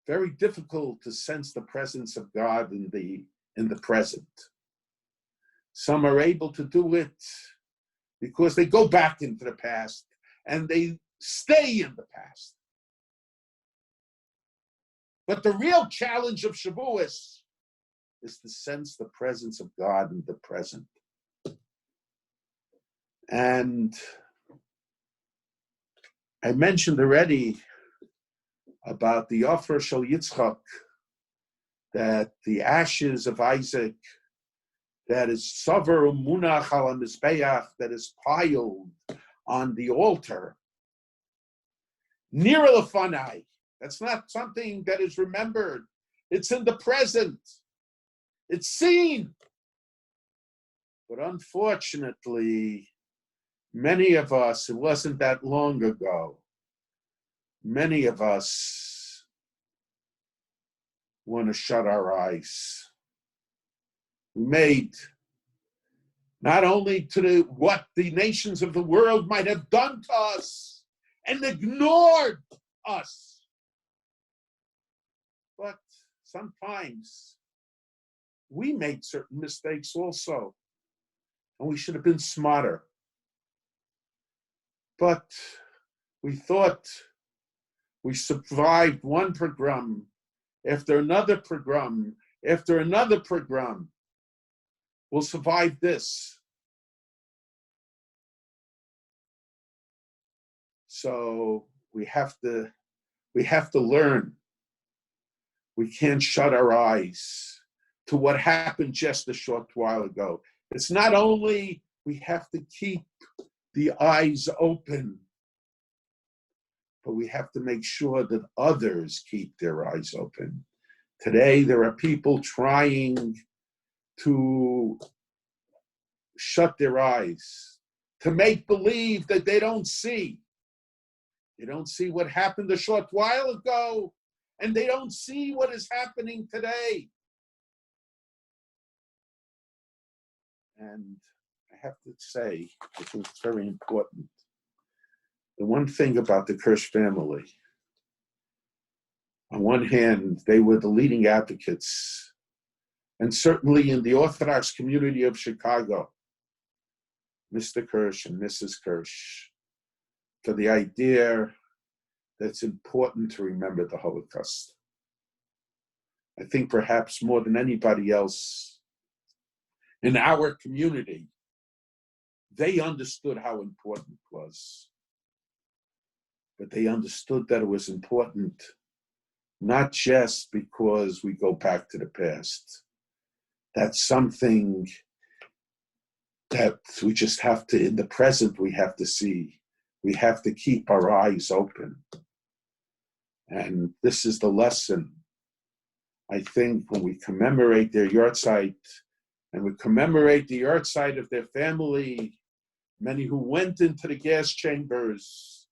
Speaker 2: very difficult to sense the presence of God in the present. Some are able to do it because they go back into the past and they stay in the past. But the real challenge of Shavuos is to sense the presence of God in the present. And I mentioned already about the offer shel Yitzchak, that the ashes of Isaac, that is savar umunach al mizbeach, that is piled on the altar, nira lefanai. That's not something that is remembered. It's in the present. It's seen. But unfortunately, many of us, it wasn't that long ago, many of us want to shut our eyes. We made not only to what the nations of the world might have done to us and ignored us, but sometimes we made certain mistakes also, and we should have been smarter. But we thought we survived one pogrom after another pogrom after another pogrom. We'll survive this. So we have to learn. We can't shut our eyes to what happened just a short while ago. It's not only we have to keep the eyes open, but we have to make sure that others keep their eyes open. Today, there are people trying to shut their eyes, to make believe that they don't see. They don't see what happened a short while ago, and they don't see what is happening today. And I have to say, I think it's very important. The one thing about the Kirsch family, on one hand, they were the leading advocates, and certainly in the Orthodox community of Chicago, Mr. Kirsch and Mrs. Kirsch, for the idea that it's important to remember the Holocaust. I think perhaps more than anybody else in our community, they understood how important it was. But they understood that it was important not just because we go back to the past. That's something that we just have to, in the present, we have to see. We have to keep our eyes open. And this is the lesson. I think when we commemorate their yahrzeit, and we commemorate the yahrzeit of their family, many who went into the gas chambers,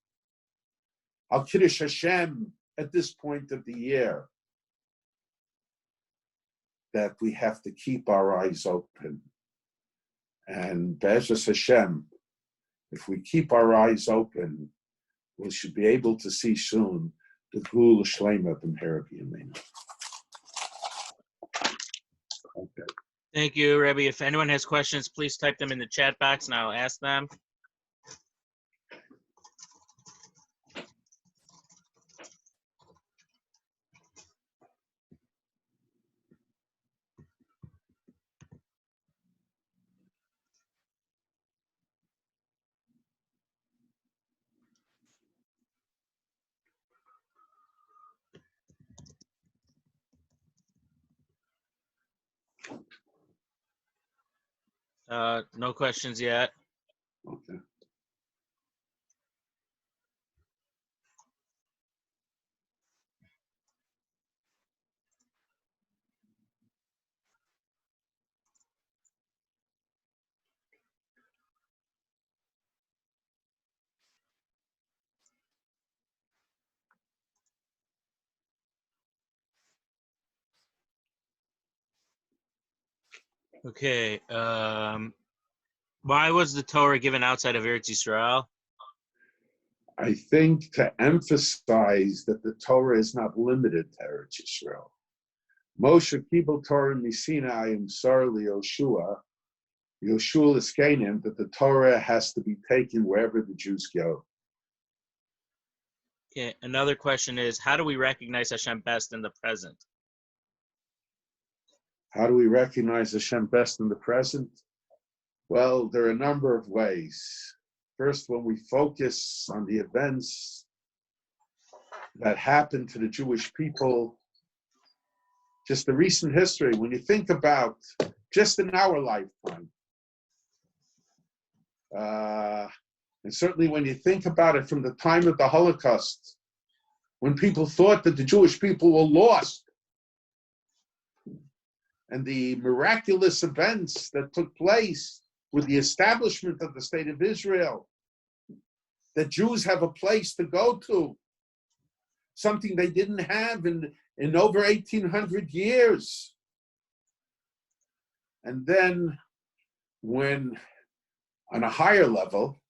Speaker 2: Al Kiddush Hashem at this point of the year, that we have to keep our eyes open. And Be'ezus Hashem, if we keep our eyes open, we should be able to see soon the Gula Shlema B'mehera B'yameinu. Okay.
Speaker 3: Thank you, Rabbi. If anyone has questions, please type them in the chat box and I'll ask them. No questions yet.
Speaker 2: Okay.
Speaker 3: Okay. Why was the Torah given outside of Eretz Yisrael?
Speaker 2: I think to emphasize that the Torah is not limited to Eretz Yisrael. Moshe Kibel Torah Sinai Imsar Yoshua, Yoshua Iskenim, that the Torah has to be taken wherever the Jews go.
Speaker 3: Okay. Another question is, how do we recognize Hashem best in the present?
Speaker 2: How do we recognize Hashem best in the present? Well, there are a number of ways. First, when we focus on the events that happened to the Jewish people, just the recent history, when you think about just in our lifetime, and certainly when you think about it from the time of the Holocaust, when people thought that the Jewish people were lost, and the miraculous events that took place with the establishment of the State of Israel, that Jews have a place to go to, something they didn't have in over 1,800 years. And then when, on a higher level,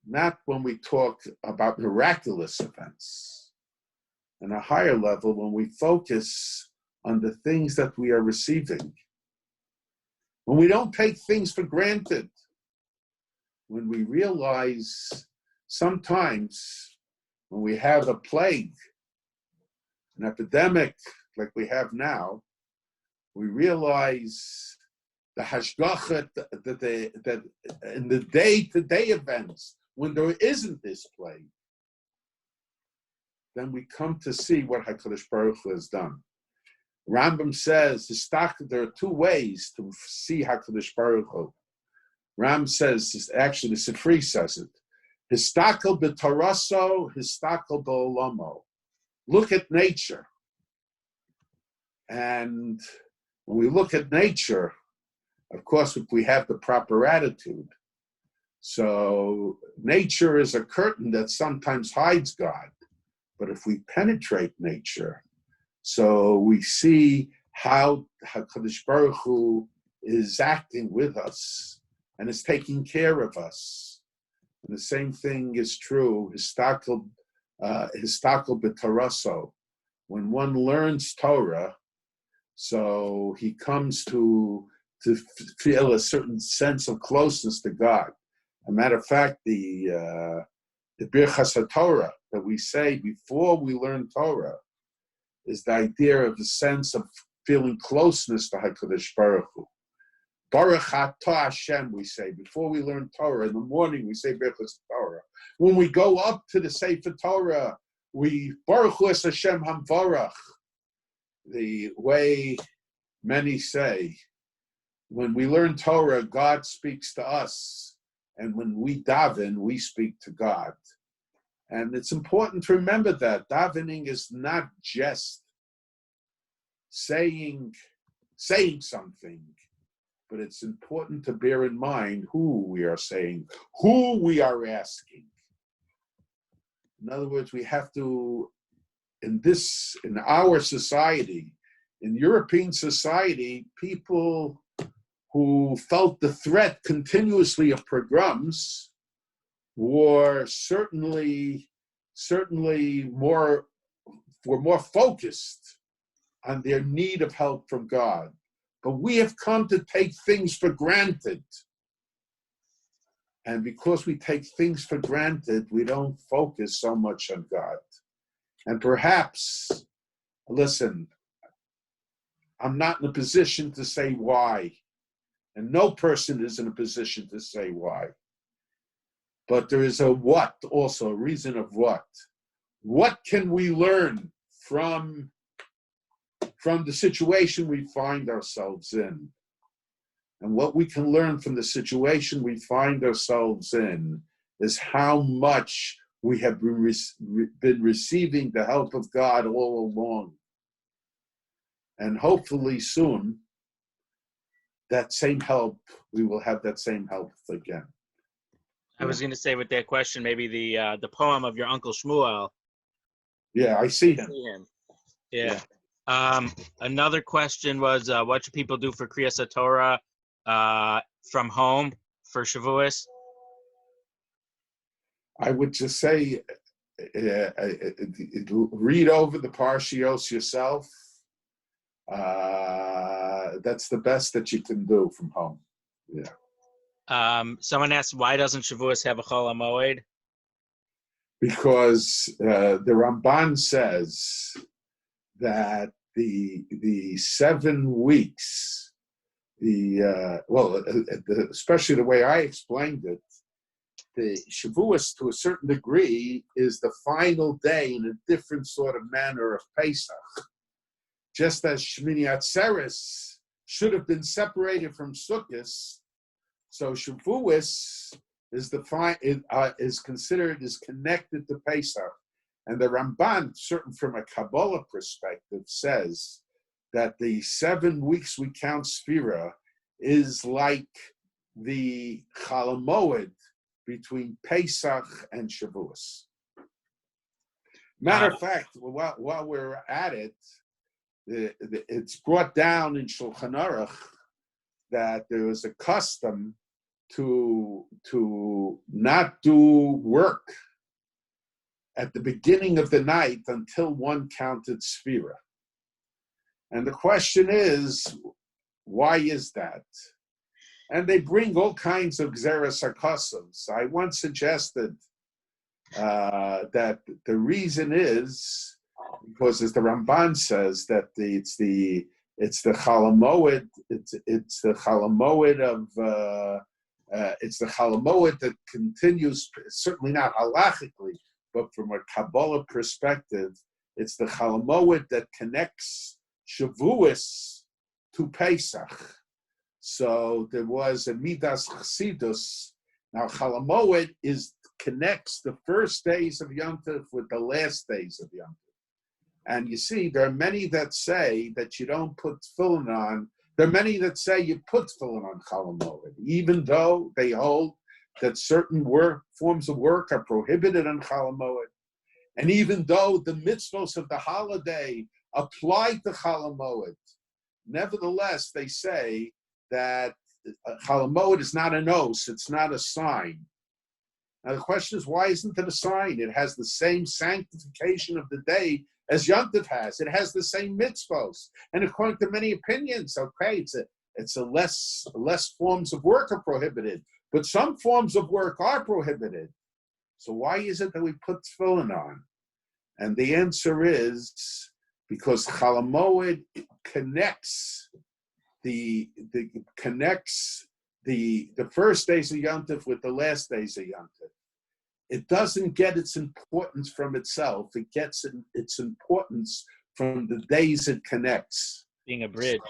Speaker 2: not when we talk about miraculous events, on a higher level, when we focus on the things that we are receiving, when we don't take things for granted, when we realize sometimes when we have a plague, an epidemic like we have now, we realize the hashgacha, that in the day-to-day events, when there isn't this plague, then we come to see what HaKadosh Baruch Hu has done. Rambam says, there are two ways to see HaKadosh Baruch Hu. Ram says, actually the Sifri says it, Histakel b'taraso, histakel b'olamo. Look at nature. And when we look at nature, of course, if we have the proper attitude, so nature is a curtain that sometimes hides God. But if we penetrate nature, so we see how HaKadosh Baruch Hu is acting with us and is taking care of us. And the same thing is true, histakel b'taraso. When one learns Torah, so he comes to feel a certain sense of closeness to God. As a matter of fact, the Birchas HaTorah that we say before we learn Torah is the idea of the sense of feeling closeness to HaKadosh Baruch Hu. Baruch Atah Hashem, we say. Before we learn Torah, in the morning we say Birchas Torah. When we go up to the Sefer Torah, we Baruch Hu es Hashem Hamvarach. The way many say, when we learn Torah, God speaks to us. And when we daven, we speak to God. And it's important to remember that davening is not just saying something, but it's important to bear in mind who we are saying, who we are asking. In other words, we have to, in our society, in European society, people who felt the threat continuously of pogroms were certainly more focused on their need of help from God. But we have come to take things for granted. And because we take things for granted, we don't focus so much on God. And perhaps, listen, I'm not in a position to say why. And no person is in a position to say why. But there is a what also, a reason of what. What can we learn from the situation we find ourselves in? And what we can learn from the situation we find ourselves in is how much we have been receiving the help of God all along. And hopefully soon, that same help, we will have that same help again.
Speaker 3: I was going to say with that question, maybe the poem of your Uncle Shmuel.
Speaker 2: Yeah, I see him.
Speaker 3: Yeah. Another question was, what should people do for Kriyas Torah from home for Shavuos?
Speaker 2: I would just say, read over the Parshios yourself. That's the best that you can do from home. Yeah.
Speaker 3: Someone asked, why doesn't Shavuos have a Chol HaMoed?
Speaker 2: Because the Ramban says that the 7 weeks, especially the way I explained it, the Shavuos to a certain degree is the final day in a different sort of manner of Pesach. Just as Shmini Atzeres should have been separated from Sukkot, so Shavuos is considered is connected to Pesach, and the Ramban, certain from a Kabbalah perspective, says that the 7 weeks we count Sphira is like the Chol HaMoed between Pesach and Shavuos. Matter of fact, while we're at it, it's brought down in Shulchan Aruch that there was a custom to not do work at the beginning of the night until one counted Sphira. And the question is, why is that? And they bring all kinds of Gzeras HaKosovs. I once suggested that the reason is because, as the Ramban says, that it's the Chol HaMoed, it's the Chol HaMoed that continues, certainly not halachically, but from a Kabbalah perspective, it's the Chol HaMoed that connects Shavuos to Pesach. So there was a Midas Chassidus. Now Chol HaMoed connects the first days of Yom Tov with the last days of Yom Tov. And you see, there are many that say that you don't put tefillin on. There are many that say you put tefillin on Chol HaMoed, even though they hold that certain forms of work are prohibited on Chol HaMoed. And even though the mitzvos of the holiday apply to Chol HaMoed, nevertheless, they say that Chol HaMoed is not an os, it's not a sign. Now the question is, why isn't it a sign? It has the same sanctification of the day as Yom Tov has. It has the same mitzvos. And according to many opinions, okay, it's a less forms of work are prohibited, but some forms of work are prohibited. So why is it that we put tefillin on? And the answer is because Chol HaMoed connects the first days of Yom Tov with the last days of Yom Tov. It doesn't get its importance from itself. It gets its importance from the days it connects.
Speaker 3: Being a bridge.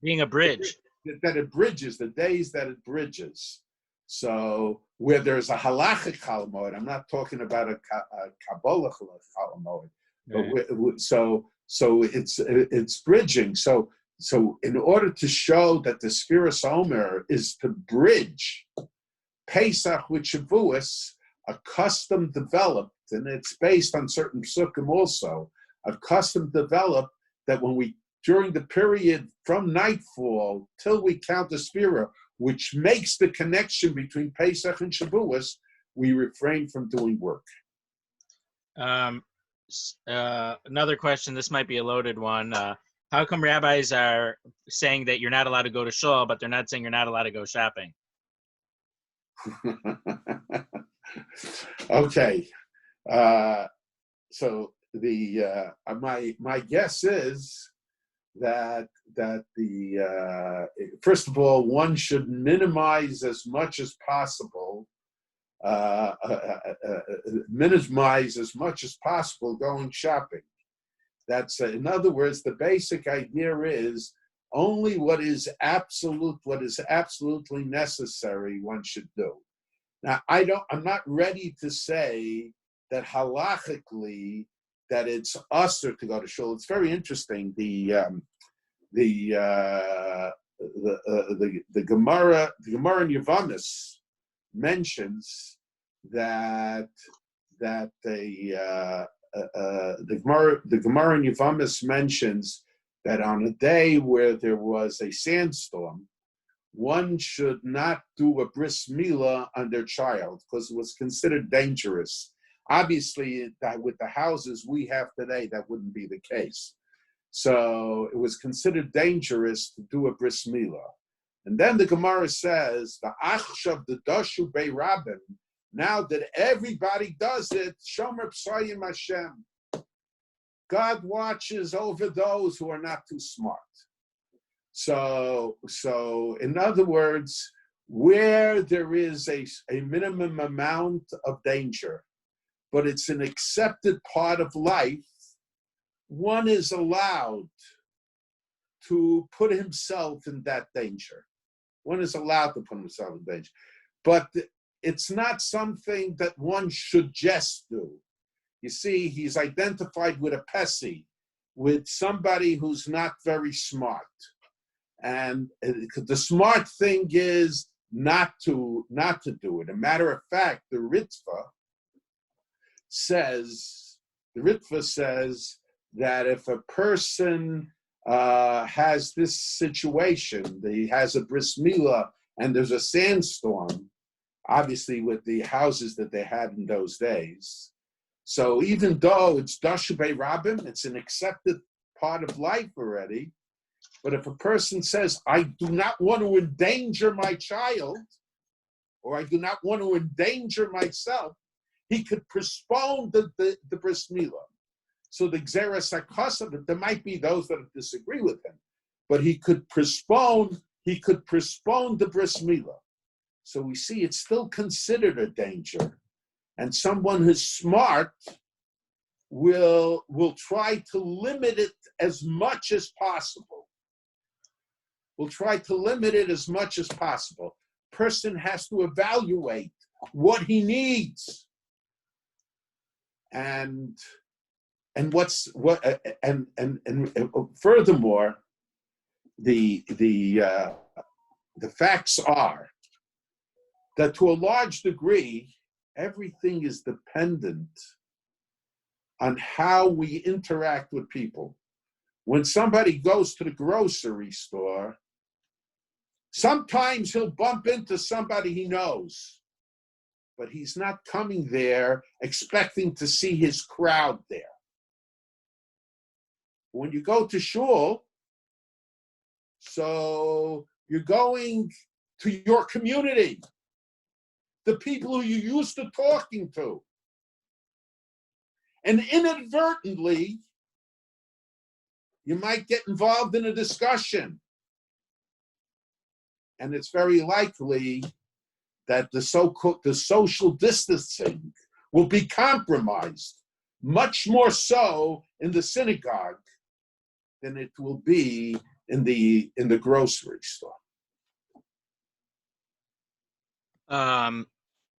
Speaker 2: Being a bridge. That it bridges, the days that it bridges. So where there's a halachic Chol HaMoed, I'm not talking about a Kabbalah Chol HaMoed, but so it's bridging. So in order to show that the Sfiras Omer is to bridge Pesach with Shavuos, a custom developed, and it's based on certain psukim also, a custom developed that during the period from nightfall till we count the Sphira, which makes the connection between Pesach and Shavuos, we refrain from doing work.
Speaker 3: Another question, this might be a loaded one. How come rabbis are saying that you're not allowed to go to shul, but they're not saying you're not allowed to go shopping?
Speaker 2: Okay. So the my guess is that the first of all, one should minimize as much as possible going shopping. That's in other words, the basic idea is only what is absolutely necessary one should do. Now, I'm not ready to say that halachically that it's usher to go to shul. It's very interesting. The Gemara in Yevamos mentions that the Gemara in Yevamos mentions that on a day where there was a sandstorm, one should not do a bris milah on their child because it was considered dangerous. Obviously, that with the houses we have today, that wouldn't be the case. So it was considered dangerous to do a bris milah. And then the Gemara says, the achshav the dashu bei rabim, now that everybody does it, shomer psayim Hashem. God watches over those who are not too smart. So in other words, where there is a minimum amount of danger, but it's an accepted part of life, one is allowed to put himself in that danger. One is allowed to put himself in danger. But it's not something that one should just do. You see, he's identified with a pesi, with somebody who's not very smart. And the smart thing is not to do it. A matter of fact, the Ritva says that if a person has this situation, he has a bris milah and there's a sandstorm, obviously with the houses that they had in those days. So even though it's dashu bei rabim, it's an accepted part of life already. But if a person says, I do not want to endanger my child, or I do not want to endanger myself, he could postpone the bris milah. So the Gzeras HaKasav, there might be those that disagree with him, but he could postpone the bris milah. So we see it's still considered a danger. And someone who's smart will try to limit it as much as possible. Person has to evaluate what he needs. And furthermore, the facts are that to a large degree, everything is dependent on how we interact with people. When somebody goes to the grocery store, sometimes he'll bump into somebody he knows, but he's not coming there expecting to see his crowd there. When you go to shul, so you're going to your community, the people who you're used to talking to. And inadvertently, you might get involved in a discussion. And it's very likely that the social distancing will be compromised, much more so in the synagogue than it will be in the grocery store.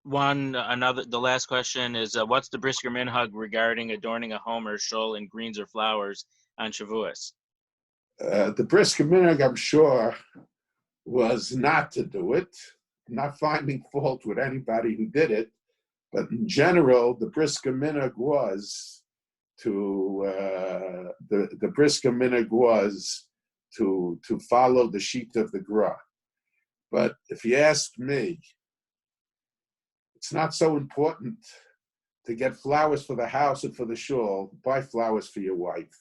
Speaker 3: The last question is, what's the brisker minhag regarding adorning a home or shul in greens or flowers on Shavuos?
Speaker 2: The brisker minhag, I'm sure, was not to do it. I'm not finding fault with anybody who did it, but in general, the brisker minhag was the brisker minhag was to follow the sheet of the Gra. But if you ask me, it's not so important to get flowers for the house and for the shul. Buy flowers for your wife.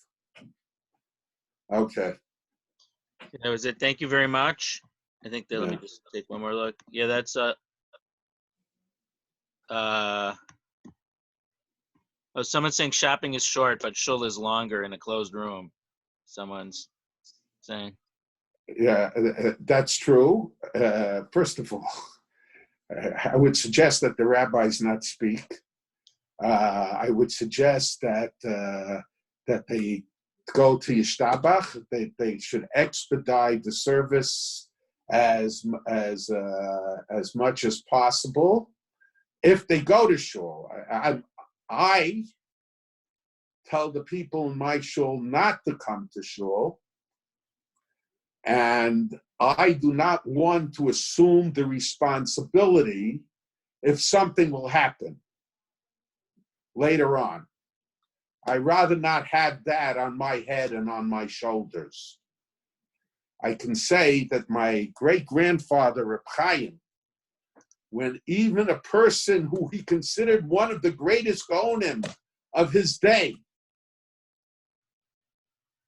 Speaker 2: Okay.
Speaker 3: That was it. Thank you very much. I think that, let me
Speaker 2: Yeah.
Speaker 3: just take one more look. Yeah, that's oh, someone's saying shopping is short, but shul is longer in a closed room. Someone's saying.
Speaker 2: Yeah, that's true. First of all, I would suggest that the rabbis not speak. I would suggest that they go to Yishtabach. They should expedite the service as much as possible. If they go to shul, I tell the people in my shul not to come to shul, and I do not want to assume the responsibility if something will happen later on. I'd rather not have that on my head and on my shoulders. I can say that my great-grandfather, Reb Chaim, when even a person who he considered one of the greatest Gaonim of his day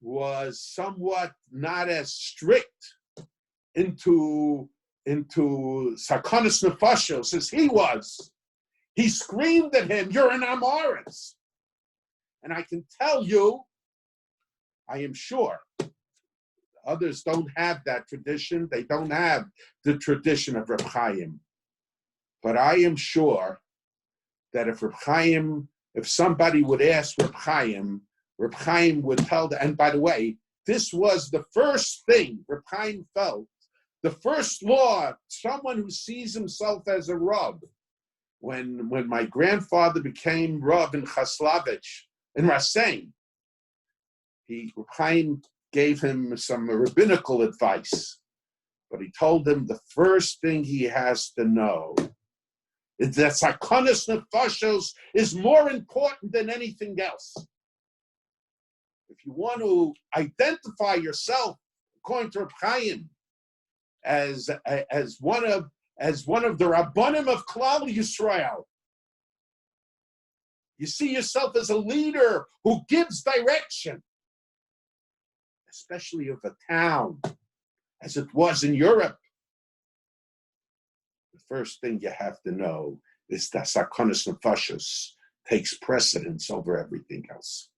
Speaker 2: was somewhat not as strict into Sakonis Nefashos as he was, he screamed at him, "You're an Amoritz." And I can tell you, I am sure, others don't have that tradition. They don't have the tradition of Reb Chaim. But I am sure that if somebody would ask Reb Chaim would tell them, and by the way, this was the first thing Reb Chaim felt, the first law, someone who sees himself as a Rav. When my grandfather became Rav in Chaslavich, in Rasein, Reb Chaim gave him some rabbinical advice, but he told him the first thing he has to know is that Sakonis Nefashos is more important than anything else. If you want to identify yourself, according to Reb Chaim, as one of the Rabbanim of Klal Yisrael, you see yourself as a leader who gives direction, especially of a town, as it was in Europe. The first thing you have to know is that Sakonis Nefashos takes precedence over everything else.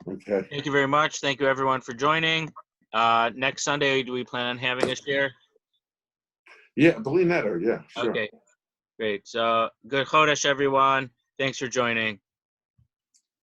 Speaker 2: Okay.
Speaker 3: Thank you very much. Thank you, everyone, for joining. Next Sunday, do we plan on having a share?
Speaker 2: Yeah, believe that, or yeah, sure.
Speaker 3: Okay, great. So good Chodesh, everyone. Thanks for joining.